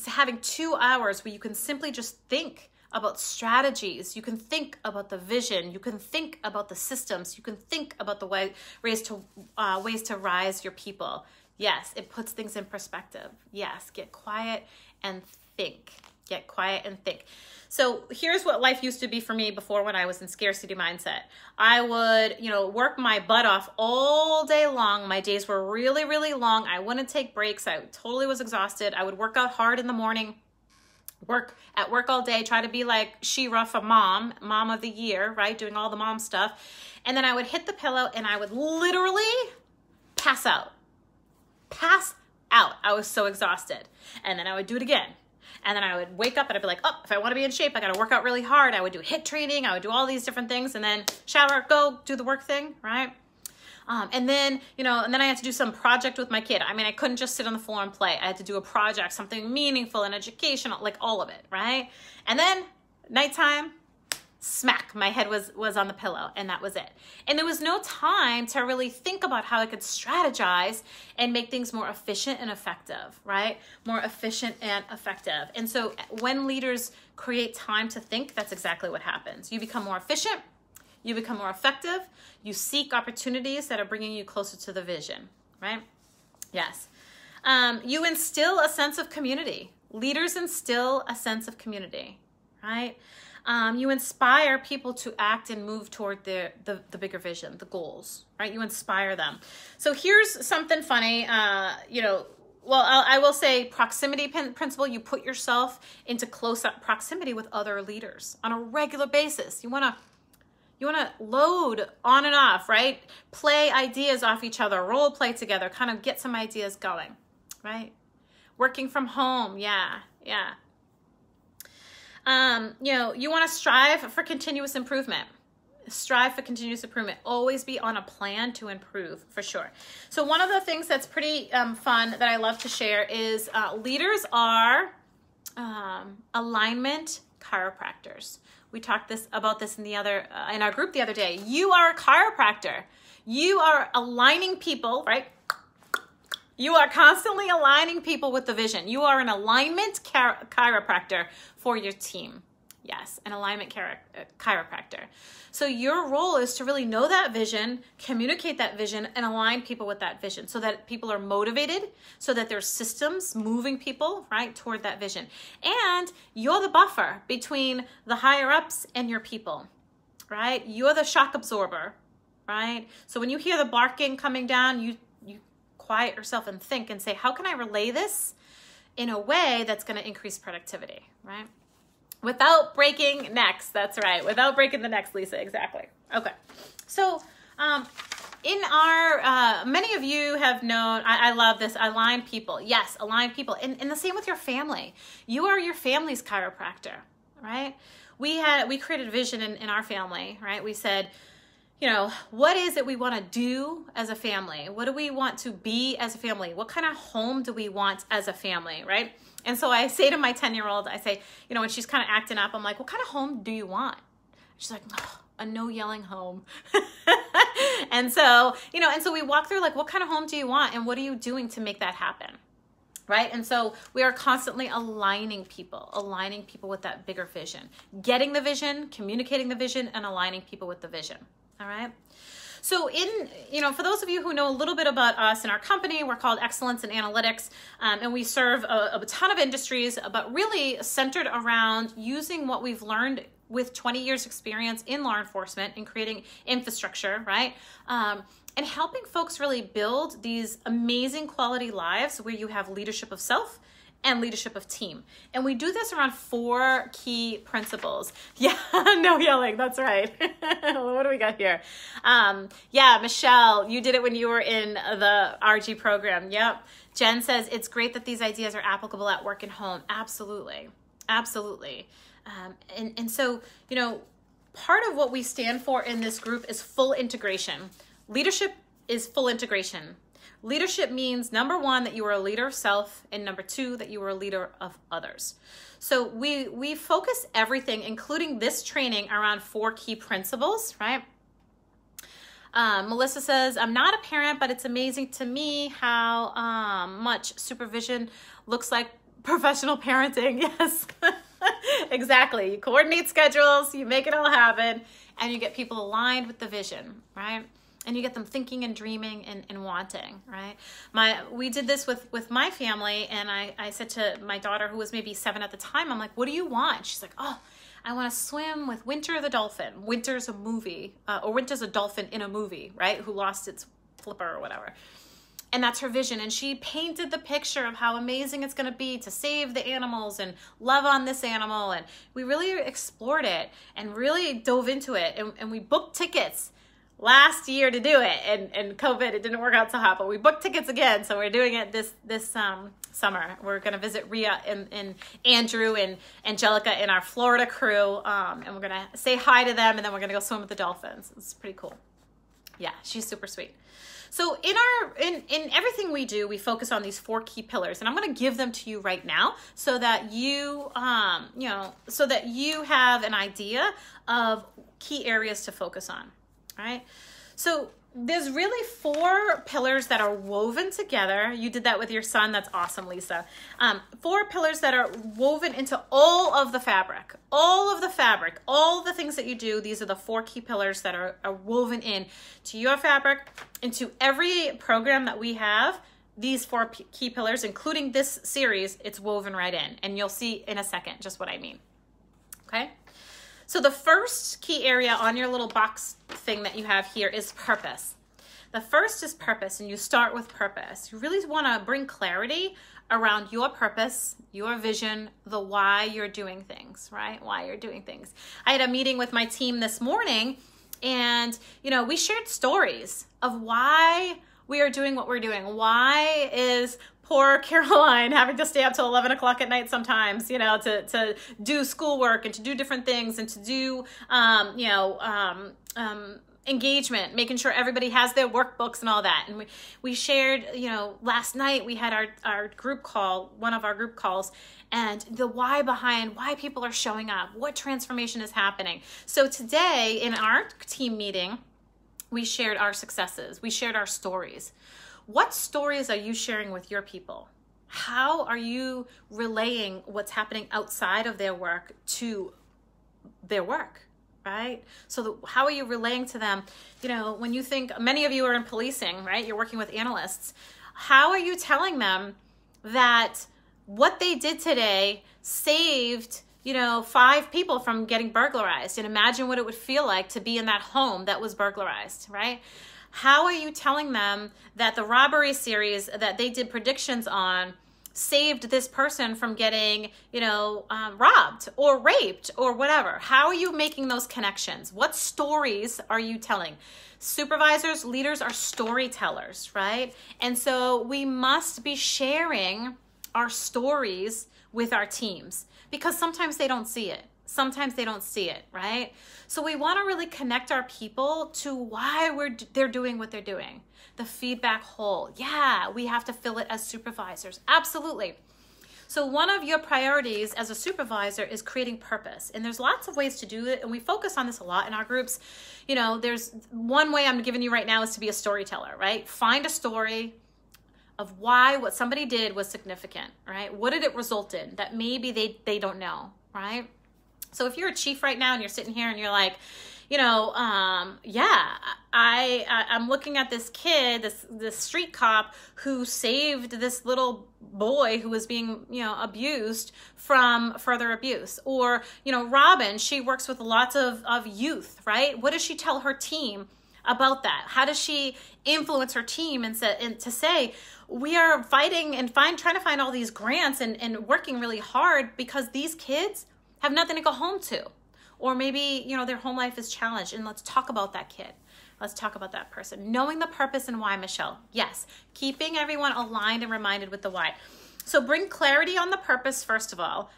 having 2 hours where you can simply just think about strategies. You can think about the vision. You can think about the systems. You can think about the ways to rise your people. Yes, it puts things in perspective. Yes, get quiet and think. Get quiet and think. So here's what life used to be for me before, when I was in scarcity mindset. I would, work my butt off all day long. My days were really, really long. I wouldn't take breaks. I totally was exhausted. I would work out hard in the morning, work all day, try to be like She-Ra for mom of the year, right? Doing all the mom stuff. And then I would hit the pillow and I would literally pass out. I was so exhausted. And then I would do it again. And then I would wake up and I'd be like, if I want to be in shape, I got to work out really hard. I would do HIIT training. I would do all these different things, and then shower, go do the work thing, right? And then I had to do some project with my kid. I mean, I couldn't just sit on the floor and play. I had to do a project, something meaningful and educational, like all of it, right? And then nighttime, smack, my head was on the pillow, and that was it. And there was no time to really think about how I could strategize and make things more efficient and effective, right? More efficient and effective. And so when leaders create time to think, that's exactly what happens. You become more efficient, you become more effective, you seek opportunities that are bringing you closer to the vision, right? Yes. You instill a sense of community. Leaders instill a sense of community, right? You inspire people to act and move toward the bigger vision, the goals, right? You inspire them. So here's something funny, I will say proximity principle. You put yourself into close-up proximity with other leaders on a regular basis. You want to load on and off, right? Play ideas off each other, role play together, kind of get some ideas going, right? Working from home, yeah. You want to strive for continuous improvement. Always be on a plan to improve, for sure. So one of the things that's pretty fun that I love to share is leaders are alignment chiropractors. We talked about this in our group the other day. You are a chiropractor. You are aligning people, right? You are constantly aligning people with the vision. You are an alignment chiropractor for your team. Yes, an alignment chiropractor. So your role is to really know that vision, communicate that vision, and align people with that vision so that people are motivated, so that there's systems moving people, right, toward that vision. And you're the buffer between the higher ups and your people, right? You're the shock absorber, right? So when you hear the barking coming down, you quiet yourself and think and say, how can I relay this in a way that's going to increase productivity, right? Without breaking necks. That's right. Without breaking the necks, Lisa. Exactly. Okay. So in our, many of you have known, I love this, align people. Yes, align people. And the same with your family. You are your family's chiropractor, right? We created a vision in our family, right? We said, what is it we want to do as a family? What do we want to be as a family? What kind of home do we want as a family, right? And so I say to my 10-year-old, I say, when she's kind of acting up, I'm like, what kind of home do you want? She's like, a no yelling home. And so, and so we walk through like, what kind of home do you want? And what are you doing to make that happen? Right? And so we are constantly aligning people with that bigger vision, getting the vision, communicating the vision, and aligning people with the vision. All right. So for those of you who know a little bit about us and our company, we're called Excellence in Analytics, and we serve a ton of industries, but really centered around using what we've learned with 20 years experience in law enforcement and creating infrastructure, right? And helping folks really build these amazing quality lives where you have leadership of self and leadership of team. And we do this around 4 key principles. Yeah, no yelling, that's right. What do we got here? Yeah, Michelle, you did it when you were in the RG program. Yep. Jen says, it's great that these ideas are applicable at work and home. Absolutely. Absolutely. And so, part of what we stand for in this group is full integration. Leadership is full integration. Leadership means, number 1, that you are a leader of self, and number 2, that you are a leader of others. So we focus everything, including this training, around 4 key principles, right? Melissa says, I'm not a parent, but it's amazing to me how much supervision looks like professional parenting. Yes, exactly. You coordinate schedules, you make it all happen, and you get people aligned with the vision, right? and you get them thinking and dreaming and wanting, right? We did this with my family, and I said to my daughter, who was maybe 7 at the time, I'm like, what do you want? She's like, oh, I want to swim with Winter the dolphin. Winter's a movie, or Winter's a dolphin in a movie, right? Who lost its flipper or whatever. And that's her vision. And she painted the picture of how amazing it's going to be to save the animals and love on this animal. And we really explored it and really dove into it. And we booked tickets last year to do it. And COVID, it didn't work out so hot, but we booked tickets again. So we're doing it this summer. We're going to visit Rhea and Andrew and Angelica and our Florida crew. And we're going to say hi to them, and then we're going to go swim with the dolphins. It's pretty cool. Yeah, she's super sweet. So in everything we do, we focus on these 4 key pillars, and I'm going to give them to you right now so that you have an idea of key areas to focus on. All right. So there's really 4 pillars that are woven together. You did that with your son. That's awesome, Lisa. 4 pillars that are woven into all of the fabric, all the things that you do. These are the 4 key pillars that are woven in to your fabric, into every program that we have. These 4 key pillars, including this series, it's woven right in, and you'll see in a second just what I mean. Okay. So the first key area on your little box thing that you have here is purpose. The first is purpose, and you start with purpose. You really want to bring clarity around your purpose, your vision, the why you're doing things, right? Why you're doing things. I had a meeting with my team this morning, and we shared stories of why we are doing what we're doing. Why is poor Caroline having to stay up till 11 o'clock at night sometimes, to do schoolwork and to do different things and to do, engagement, making sure everybody has their workbooks and all that. And we shared, last night we had our group call, one of our group calls, and the why behind why people are showing up, what transformation is happening. So today in our team meeting, we shared our successes. We shared our stories. What stories are you sharing with your people? How are you relaying what's happening outside of their work to their work, right? So how are you relaying to them? When you think, many of you are in policing, right? You're working with analysts. How are you telling them that what they did today saved 5 people from getting burglarized? And imagine what it would feel like to be in that home that was burglarized, right? How are you telling them that the robbery series that they did predictions on saved this person from getting, robbed or raped or whatever? How are you making those connections? What stories are you telling? Supervisors, leaders are storytellers, right? And so we must be sharing our stories with our teams, because sometimes they don't see it. Sometimes they don't see it, right? So we want to really connect our people to why they're doing what they're doing. The feedback hole. Yeah, we have to fill it as supervisors. Absolutely. So one of your priorities as a supervisor is creating purpose. And there's lots of ways to do it. And we focus on this a lot in our groups. There's one way I'm giving you right now is to be a storyteller, right? Find a story of why what somebody did was significant, right? What did it result in that maybe they don't know, right? So if you're a chief right now and you're sitting here and you're like, I'm looking at this kid, this street cop who saved this little boy who was being, abused from further abuse. Or, Robin, she works with lots of youth, right? What does she tell her team about that? How does she influence her team and to say, we are fighting and trying to find all these grants and working really hard because these kids have nothing to go home to. Or maybe, their home life is challenged, and let's talk about that kid. Let's talk about that person. Knowing the purpose and why, Michelle. Yes, keeping everyone aligned and reminded with the why. So bring clarity on the purpose, first of all.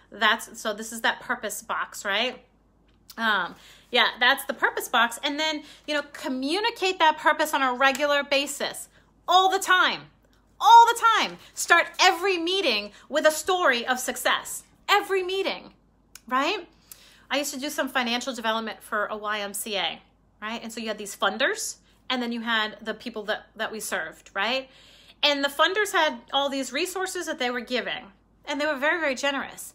So this is that purpose box, right? That's the purpose box. And then, communicate that purpose on a regular basis, all the time. All the time. Start every meeting with a story of success. Every meeting, right? I used to do some financial development for a YMCA, right? And so you had these funders, and then you had the people that we served, right? And the funders had all these resources that they were giving, and they were very, very generous.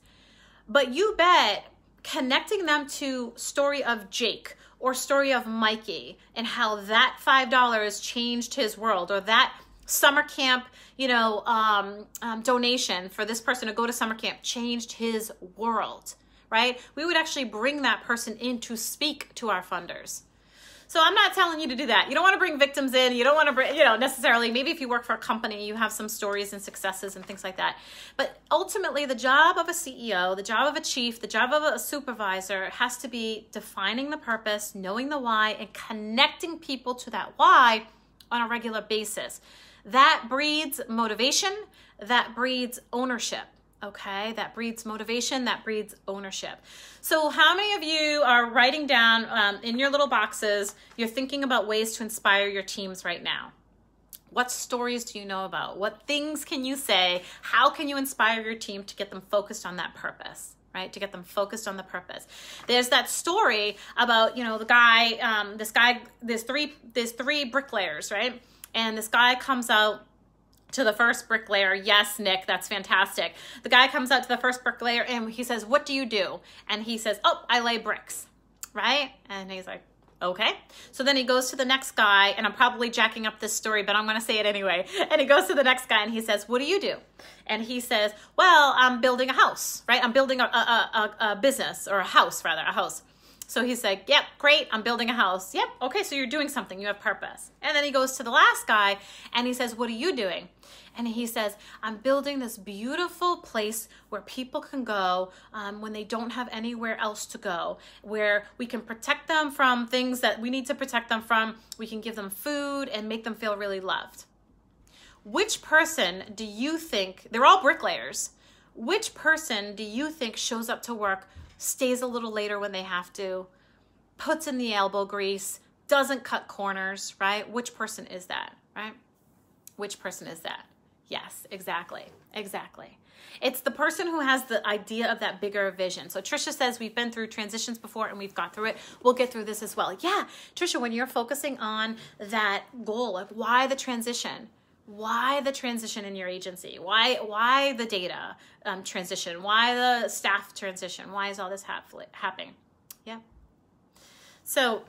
But you bet connecting them to story of Jake or story of Mikey and how that $5 changed his world, or that summer camp, donation for this person to go to summer camp changed his world, right? We would actually bring that person in to speak to our funders. So I'm not telling you to do that. You don't want to bring victims in. You don't want to bring, necessarily, maybe if you work for a company, you have some stories and successes and things like that. But ultimately, the job of a CEO, the job of a chief, the job of a supervisor has to be defining the purpose, knowing the why, and connecting people to that why on a regular basis. That breeds motivation. That breeds ownership. Okay, that breeds motivation, that breeds ownership. So how many of you are writing down in your little boxes, you're thinking about ways to inspire your teams right now? What stories do you know about? What things can you say? How can you inspire your team to get them focused on that purpose, right? To get them focused on the purpose. There's that story about, the guy, there's three bricklayers, right? And this guy comes out to the first bricklayer. Yes, Nick, that's fantastic. The guy comes out to the first bricklayer and he says, what do you do? And he says, oh, I lay bricks, right? And he's like, okay. So then he goes to the next guy, and I'm probably jacking up this story, but I'm going to say it anyway. And he goes to the next guy and he says, what do you do? And he says, well, I'm building a house, right? I'm building a business, or a house. So he's like, yep, great, I'm building a house. Yep, okay, so you're doing something, you have purpose. And then he goes to the last guy and he says, what are you doing? And he says, I'm building this beautiful place where people can go when they don't have anywhere else to go, where we can protect them from things that we need to protect them from. We can give them food and make them feel really loved. Which person do you think, they're all bricklayers, which person do you think shows up to work, stays a little later when they have to, puts in the elbow grease, doesn't cut corners, right? Which person is that, right? Which person is that? Yes, exactly. It's the person who has the idea of that bigger vision. So Trisha says, we've been through transitions before and we've got through it. We'll get through this as well. Yeah, Trisha, when you're focusing on that goal, like why the transition? Why the transition in your agency? Why the data transition? Why the staff transition? Why is all this happening? Yeah. So,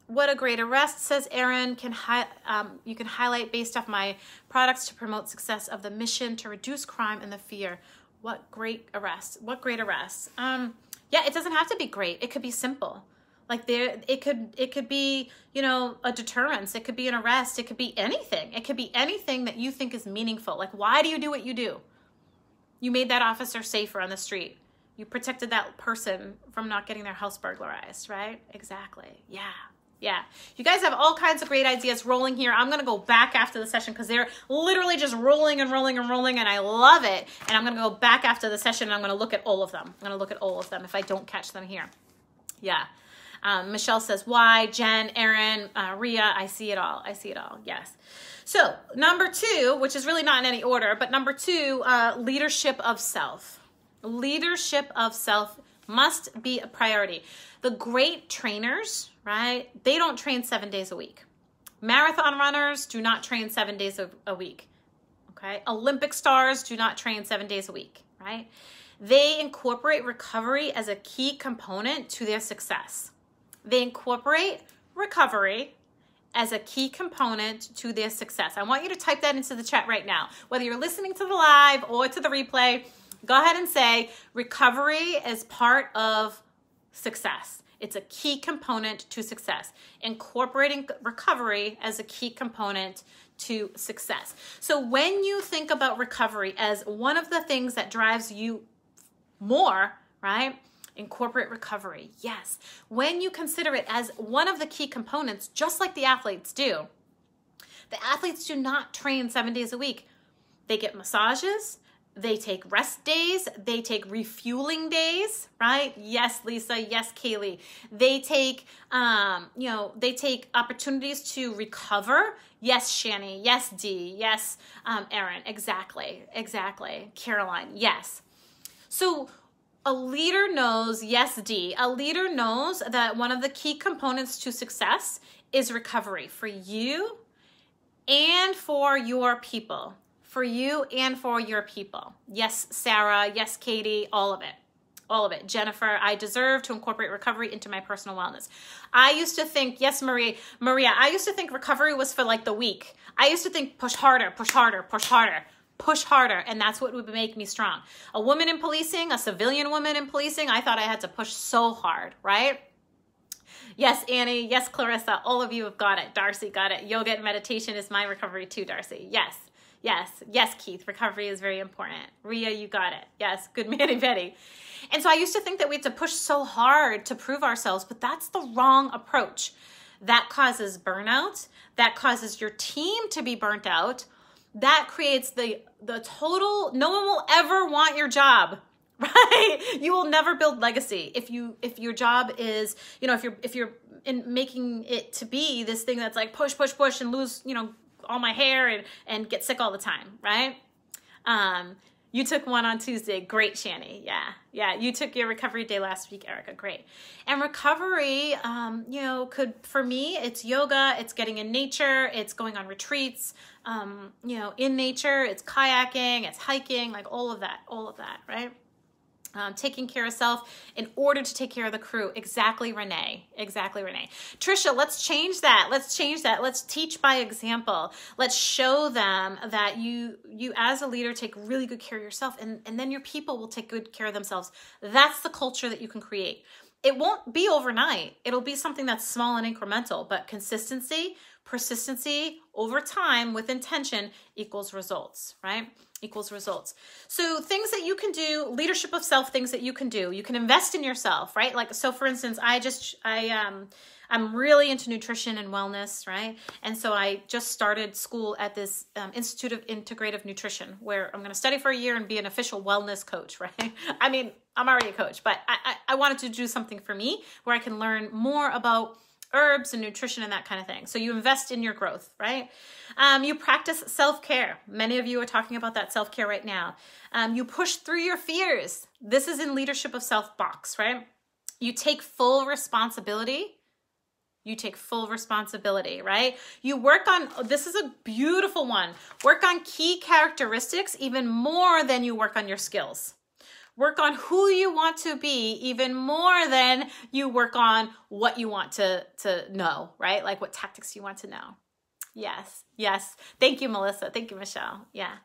what a great arrest, says Aaron. You can highlight based off my products to promote success of the mission to reduce crime and the fear. What great arrest. What great arrest. Yeah, it doesn't have to be great. It could be simple. Like it could be, a deterrence. It could be an arrest. It could be anything. It could be anything that you think is meaningful. Like, why do you do what you do? You made that officer safer on the street. You protected that person from not getting their house burglarized, right? Exactly. Yeah. You guys have all kinds of great ideas rolling here. I'm going to go back after the session because they're literally just rolling, and I love it. And I'm going to go back after the session and I'm going to look at all of them. I'm going to look at all of them if I don't catch them here. Yeah. Michelle says, why? Jen, Aaron, Ria, I see it all. Yes. So number 2, which is really not in any order, but number 2, leadership of self. Leadership of self must be a priority. The great trainers, right? They don't train 7 days a week. Marathon runners do not train 7 days a week. Okay. Olympic stars do not train 7 days a week, right? They incorporate recovery as a key component to their success. They incorporate recovery as a key component to their success. I want you to type that into the chat right now. Whether you're listening to the live or to the replay, go ahead and say recovery is part of success. It's a key component to success. Incorporating recovery as a key component to success. So when you think about recovery as one of the things that drives you more, right? Incorporate recovery. Yes. When you consider it as one of the key components, just like the athletes do, the athletes do not train 7 days a week. They get massages. They take rest days. They take refueling days, right? Yes, Lisa. Yes, Kaylee. They take, they take opportunities to recover. Yes, Shani. Yes, Dee. Yes, Erin. Exactly. Caroline. Yes. So a leader knows, yes, Dee, a leader knows that one of the key components to success is recovery for you and for your people. For you and for your people. Yes, Sarah. Yes, Katie. All of it. All of it. Jennifer, I deserve to incorporate recovery into my personal wellness. I used to think, yes, Maria, I used to think recovery was for like the weak. I used to think push harder, push harder, push harder, push harder. And that's what would make me strong. A woman in policing, a civilian woman in policing, I thought I had to push so hard, right? Yes, Annie. Yes, Clarissa. All of you have got it. Darcy got it. Yoga and meditation is my recovery too, Darcy. Yes. Yes. Yes, Keith. Recovery is very important. Ria, you got it. Yes. Good Manny Betty. And so I used to think that we had to push so hard to prove ourselves, but that's the wrong approach. That causes burnout. That causes your team to be burnt out. That creates the total, no one will ever want your job. Right? You will never build legacy if your job is, if you're in making it to be this thing that's like push, push, push and lose, all my hair and get sick all the time, right? You took one on Tuesday. Great, Shani. Yeah. You took your recovery day last week, Erica. Great. And recovery, for me, it's yoga, it's getting in nature, it's going on retreats, in nature, it's kayaking, it's hiking, like all of that, right? Taking care of self in order to take care of the crew. Exactly, Renee. Exactly, Renee. Trisha, let's change that. Let's teach by example. Let's show them that you as a leader take really good care of yourself, and then your people will take good care of themselves. That's the culture that you can create. It won't be overnight. It'll be something that's small and incremental, but consistency, persistency over time with intention equals results, right? Equals results. So things that you can do, leadership of self, things that you can do. You can invest in yourself, right? Like, so for instance, I'm really into nutrition and wellness, right? And so I just started school at this Institute of Integrative Nutrition, where I'm going to study for a year and be an official wellness coach, right? I mean, I'm already a coach, but I wanted to do something for me where I can learn more about herbs and nutrition and that kind of thing. So you invest in your growth, right? You practice self-care. Many of you are talking about that self-care right now. You push through your fears. This is in leadership of self box, right? You take full responsibility. Right? You work on, this is a beautiful one. Work on key characteristics even more than you work on your skills. Work on who you want to be even more than you work on what you want to know, right? Like what tactics you want to know. Yes. Thank you, Melissa. Thank you, Michelle. Yeah.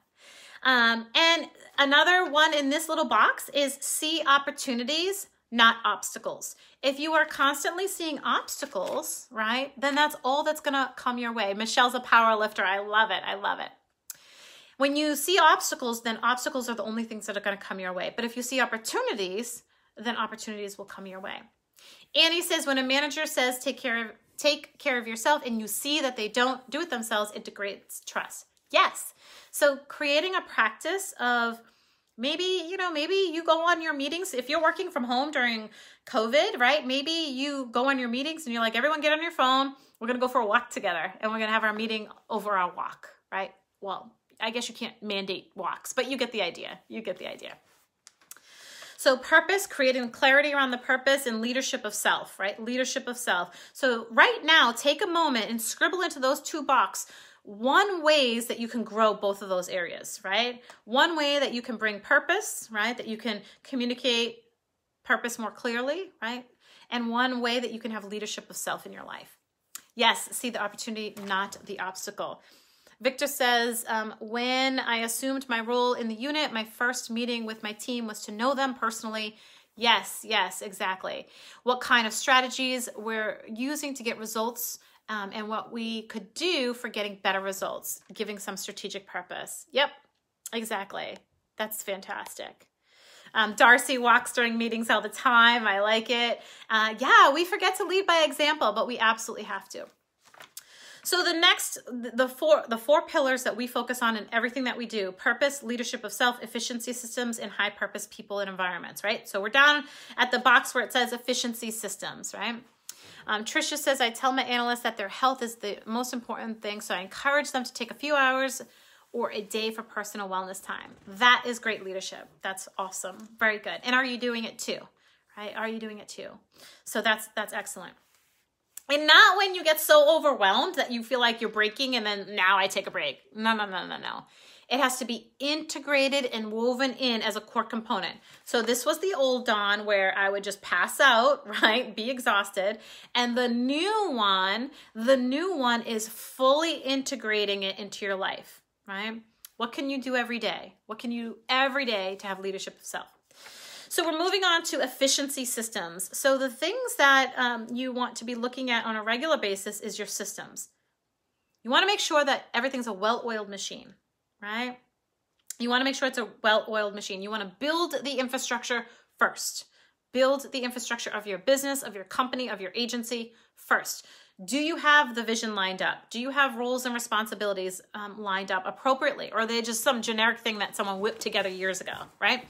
And another one in this little box is see opportunities, not obstacles. If you are constantly seeing obstacles, right, then that's all that's going to come your way. Michelle's a power lifter. I love it. When you see obstacles, then obstacles are the only things that are going to come your way. But if you see opportunities, then opportunities will come your way. Annie says, when a manager says, take care of yourself, and you see that they don't do it themselves, it degrades trust. Yes. So creating a practice of maybe you go on your meetings. If you're working from home during COVID, right? Maybe you go on your meetings and you're like, everyone get on your phone. We're going to go for a walk together and we're going to have our meeting over our walk, right? Well, I guess you can't mandate walks, but you get the idea. So purpose, creating clarity around the purpose, and leadership of self, right? Leadership of self. So right now, take a moment and scribble into those two boxes one ways that you can grow both of those areas, right? One way that you can bring purpose, right? That you can communicate purpose more clearly, right? And one way that you can have leadership of self in your life. Yes, see the opportunity, not the obstacle. Victor says, when I assumed my role in the unit, my first meeting with my team was to know them personally. Yes, exactly. What kind of strategies we're using to get results, and what we could do for getting better results, giving some strategic purpose. Yep, exactly. That's fantastic. Darcy walks during meetings all the time. I like it. Yeah, we forget to lead by example, but we absolutely have to. So the four pillars that we focus on in everything that we do: purpose, leadership of self, efficiency systems, and high purpose people and environments, right? So we're down at the box where it says efficiency systems, right? Tricia says, I tell my analysts that their health is the most important thing, so I encourage them to take a few hours or a day for personal wellness time. That is great leadership. That's awesome. Very good. And are you doing it too? Right? Are you doing it too? So that's excellent. And not when you get so overwhelmed that you feel like you're breaking and then now I take a break. No. It has to be integrated and woven in as a core component. So this was the old Dawn where I would just pass out, right? Be exhausted. And the new one is fully integrating it into your life, right? What can you do every day? What can you do every day to have leadership of self? So we're moving on to efficiency systems. So the things that you want to be looking at on a regular basis is your systems. You want to make sure that everything's a well-oiled machine, right? You want to make sure it's a well-oiled machine. You want to build the infrastructure first. Build the infrastructure of your business, of your company, of your agency first. Do you have the vision lined up? Do you have roles and responsibilities lined up appropriately? Or are they just some generic thing that someone whipped together years ago, right?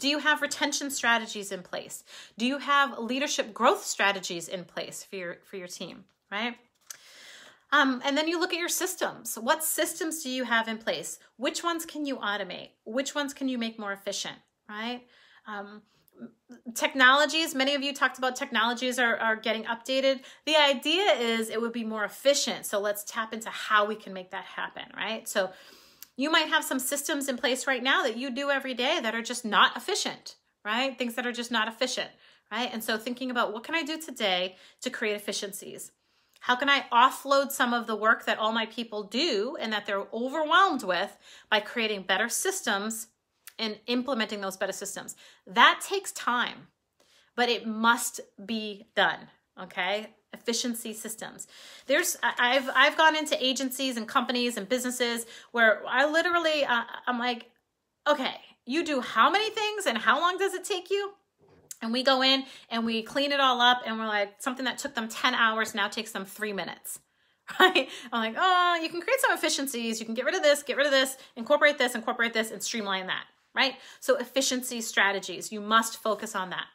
Do you have retention strategies in place? Do you have leadership growth strategies in place for your team, right? And then you look at your systems. What systems do you have in place? Which ones can you automate? Which ones can you make more efficient, right? Technologies, many of you talked about technologies are getting updated. The idea is it would be more efficient. So let's tap into how we can make that happen, right? So you might have some systems in place right now that you do every day that are just not efficient, right? Things that are just not efficient, right? And so thinking about what can I do today to create efficiencies? How can I offload some of the work that all my people do and that they're overwhelmed with by creating better systems and implementing those better systems? That takes time, but it must be done, okay? Efficiency systems. I've gone into agencies and companies and businesses where I literally, I'm like, okay, you do how many things and how long does it take you? And we go in and we clean it all up and we're like, something that took them 10 hours now takes them 3 minutes, right? I'm like, oh, you can create some efficiencies. You can get rid of this, incorporate this, and streamline that, right? So efficiency strategies, you must focus on that.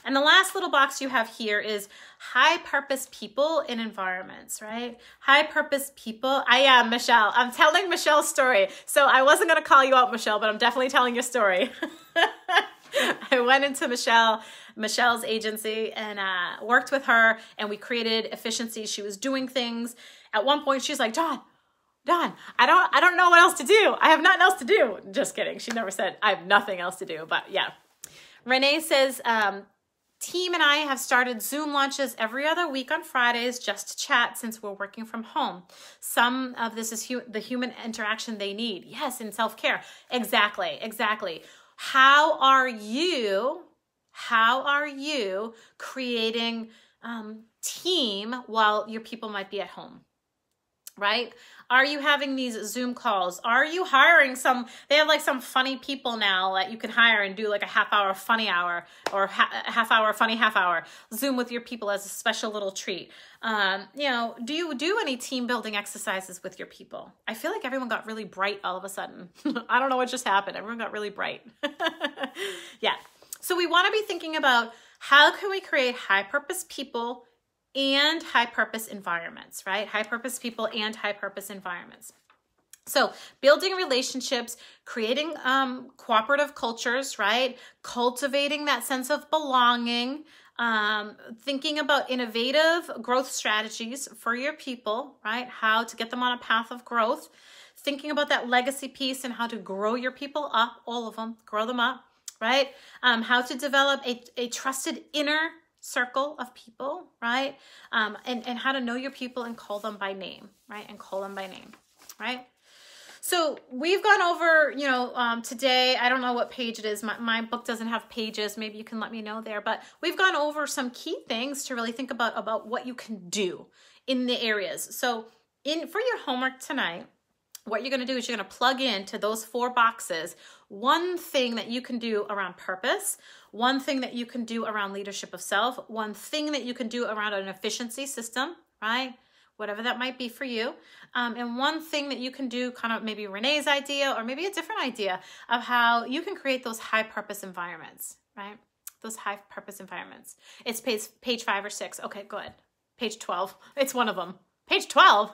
And the last little box you have here is high purpose people in environments, right? High purpose people. I am Michelle. I'm telling Michelle's story. So I wasn't going to call you out, Michelle, but I'm definitely telling your story. I went into Michelle's agency and worked with her, and we created efficiencies. She was doing things. At one point, she's like, Dawn, I don't know what else to do. I have nothing else to do. Just kidding. She never said I have nothing else to do, but yeah. Renee says, team and I have started Zoom launches every other week on Fridays just to chat since we're working from home. Some of this is the human interaction they need. Yes, in self-care. Exactly. How are you creating team while your people might be at home? Right? Are you having these Zoom calls? Are you hiring they have like some funny people now that you can hire and do like a half-hour funny hour or half-hour funny half-hour. Zoom with your people as a special little treat. Do you do any team building exercises with your people? I feel like everyone got really bright all of a sudden. I don't know what just happened. Everyone got really bright. Yeah. So we want to be thinking about how can we create high-purpose people and high-purpose environments, right? High-purpose people and high-purpose environments. So building relationships, creating cooperative cultures, right? Cultivating that sense of belonging, thinking about innovative growth strategies for your people, right? How to get them on a path of growth, thinking about that legacy piece and how to grow your people up, all of them, grow them up, right? How to develop a trusted inner circle of people, right? And how to know your people and call them by name, right? And call them by name, right? So we've gone over, today, I don't know what page it is. My book doesn't have pages. Maybe you can let me know there. But we've gone over some key things to really think about what you can do in the areas. So for your homework tonight, what you're going to do is you're going to plug into those 4 boxes one thing that you can do around purpose, one thing that you can do around leadership of self, one thing that you can do around an efficiency system, right? Whatever that might be for you. And one thing that you can do, kind of maybe Renee's idea or maybe a different idea of how you can create those high purpose environments, right? Those high purpose environments. It's page 5 or 6. Okay, go ahead. Page 12. It's one of them. Page 12?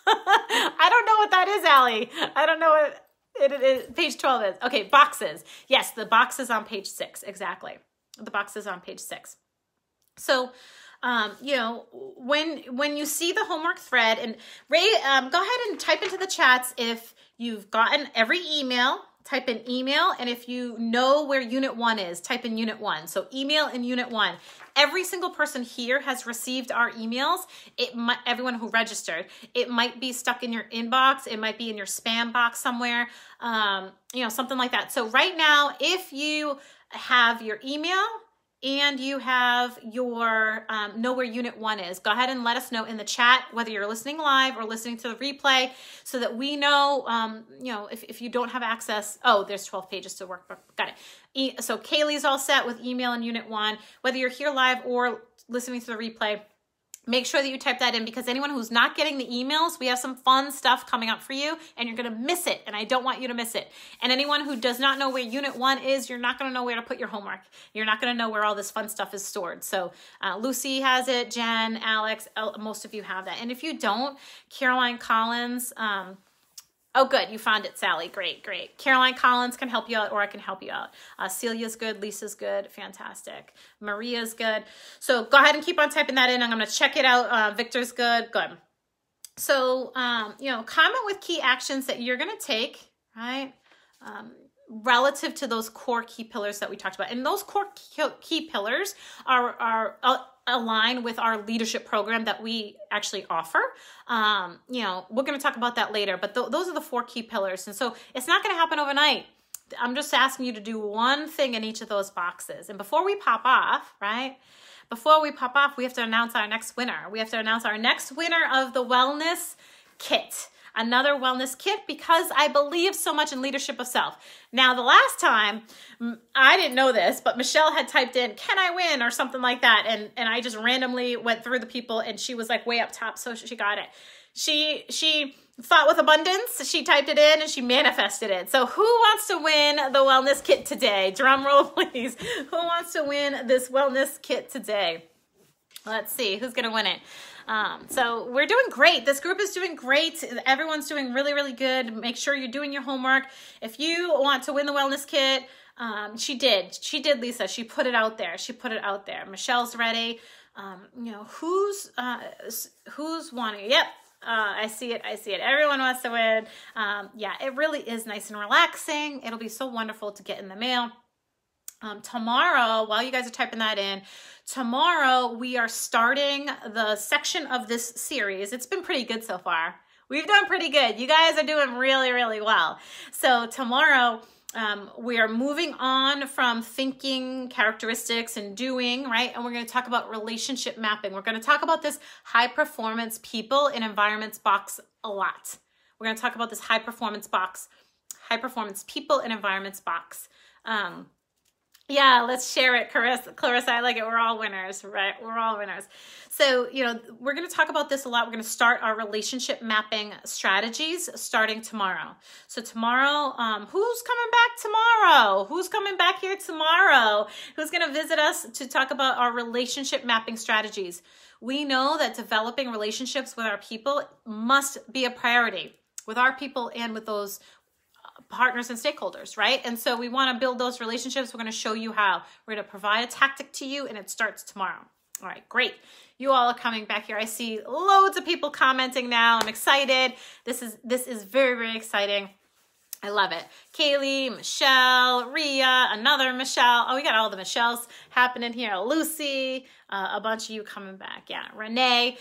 I don't know what that is, Allie. I don't know what it is. Page 12 is. Okay, boxes. Yes, the box is on page 6. Exactly. The box is on page 6. So, you know, when you see the homework thread, and Ray, go ahead and type into the chats if you've gotten every email. Type in email, and if you know where Unit 1 is, type in Unit 1. So email in Unit 1. Every single person here has received our emails. Everyone who registered. It might be stuck in your inbox. It might be in your spam box somewhere, you know, something like that. So right now, if you have your email and you have your know where Unit 1 is, go ahead and let us know in the chat, whether you're listening live or listening to the replay, so that we know, you know, if you don't have access. Oh, there's 12 pages to work. Got it. So Kaylee's all set with email in Unit 1. Whether you're here live or listening to the replay, make sure that you type that in, because anyone who's not getting the emails, we have some fun stuff coming up for you, and you're going to miss it, and I don't want you to miss it. And anyone who does not know where Unit 1 is, you're not going to know where to put your homework. You're not going to know where all this fun stuff is stored. So Lucy has it, Jen, Alex, most of you have that. And if you don't, Caroline Collins, oh, good. You found it, Sally. Great, great. Caroline Collins can help you out, or I can help you out. Celia's good. Lisa's good. Fantastic. Maria's good. So go ahead and keep on typing that in. I'm going to check it out. Victor's good. Good. So, you know, comment with key actions that you're going to take, right? Relative to those core key pillars that we talked about. And those core key pillars are align with our leadership program that we actually offer. You know, we're going to talk about that later, but those are the 4 key pillars. And so it's not going to happen overnight. I'm just asking you to do one thing in each of those boxes. And before we pop off, right? Before we pop off, we have to announce our next winner. We have to announce our next winner of the wellness kit. Another wellness kit, because I believe so much in leadership of self. Now, the last time, I didn't know this, but Michelle had typed in, "Can I win?" or something like that. And I just randomly went through the people, and she was like way up top, so she got it. She thought with abundance. She typed it in and she manifested it. So who wants to win the wellness kit today? Drum roll, please. Who wants to win this wellness kit today? Let's see who's going to win it. So we're doing great. This group is doing great. Everyone's doing really, really good. Make sure you're doing your homework. If you want to win the wellness kit, she did, Lisa. She put it out there. Michelle's ready. You know, who's wanting it? Yep. I see it. Everyone wants to win. Yeah, it really is nice and relaxing. It'll be so wonderful to get in the mail. Tomorrow, while you guys are typing that in, tomorrow we are starting the section of this series. It's been pretty good so far. We've done pretty good. You guys are doing really, really well. So tomorrow, we are moving on from thinking, characteristics, and doing, right? And we're going to talk about relationship mapping. We're going to talk about this high performance people and environments box a lot. We're going to talk about this high performance people and environments box. Yeah, let's share it, Clarissa. I like it. We're all winners, right? We're all winners. So, you know, we're going to talk about this a lot. We're going to start our relationship mapping strategies starting tomorrow. So tomorrow, who's coming back tomorrow? Who's coming back here tomorrow? Who's going to visit us to talk about our relationship mapping strategies? We know that developing relationships with our people must be a priority, with our people and with those partners and stakeholders, right? And so we want to build those relationships. We're going to show you how. We're going to provide a tactic to you, and it starts tomorrow. All right, great. You all are coming back here. I see loads of people commenting now. I'm excited. This is very, very exciting. I love it. Kaylee, Michelle, Ria, another Michelle. Oh, we got all the Michelles happening here. Lucy, a bunch of you coming back. Yeah, Renee.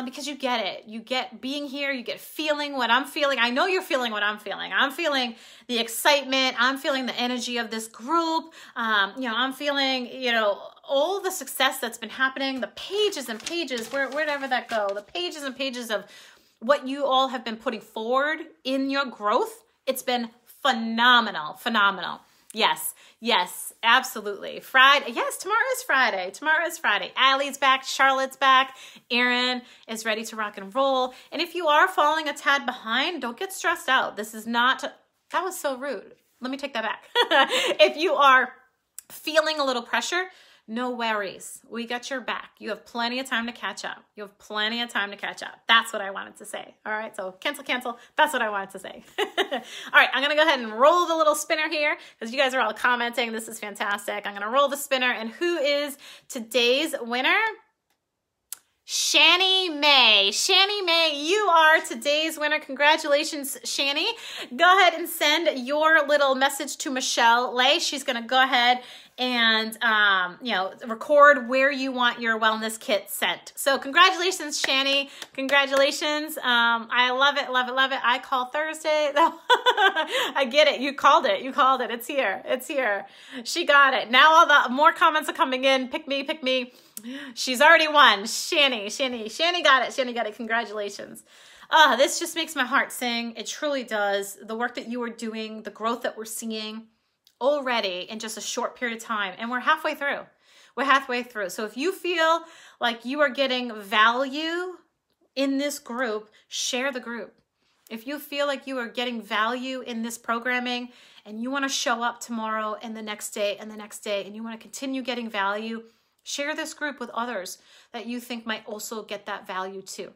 Because you get it. You get being here. You get feeling what I'm feeling. I know you're feeling what I'm feeling. I'm feeling the excitement. I'm feeling the energy of this group. You know, I'm feeling, you know, all the success that's been happening, the pages and pages, wherever that go, the pages and pages of what you all have been putting forward in your growth. It's been phenomenal, phenomenal. Yes, yes, absolutely. Friday. Yes, tomorrow is Friday. Tomorrow is Friday. Allie's back. Charlotte's back. Erin is ready to rock and roll. And if you are falling a tad behind, don't get stressed out. This is not, that was so rude. Let me take that back. If you are feeling a little pressure, no worries. We got your back. You have plenty of time to catch up. You have plenty of time to catch up. That's what I wanted to say. All right, so cancel. That's what I wanted to say. All right, I'm going to go ahead and roll the little spinner here because you guys are all commenting. This is fantastic. I'm going to roll the spinner. And who is today's winner? Shani May. Shani May, you are today's winner. Congratulations, Shani. Go ahead and send your little message to Michelle Lay. She's going to go ahead and, record where you want your wellness kit sent. So congratulations, Shani. Congratulations. I love it. I call Thursday. I get it. You called it. It's here. She got it. Now all the more comments are coming in. Pick me. She's already won. Shani got it. Congratulations. This just makes my heart sing. It truly does. The work that you are doing, the growth that we're seeing already in just a short period of time. And we're halfway through. So if you feel like you are getting value in this group, share the group. If you feel like you are getting value in this programming and you want to show up tomorrow and the next day and you want to continue getting value, share this group with others that you think might also get that value too.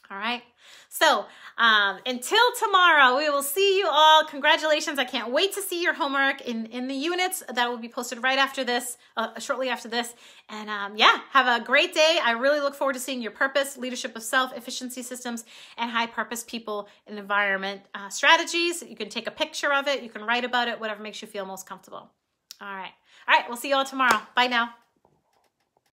All right. So until tomorrow, we will see you all. Congratulations. I can't wait to see your homework in the units that will be posted right after this, shortly after this. And have a great day. I really look forward to seeing your purpose, leadership of self, efficiency systems, and high purpose people and environment strategies. You can take a picture of it. You can write about it, whatever makes you feel most comfortable. All right. We'll see you all tomorrow. Bye now.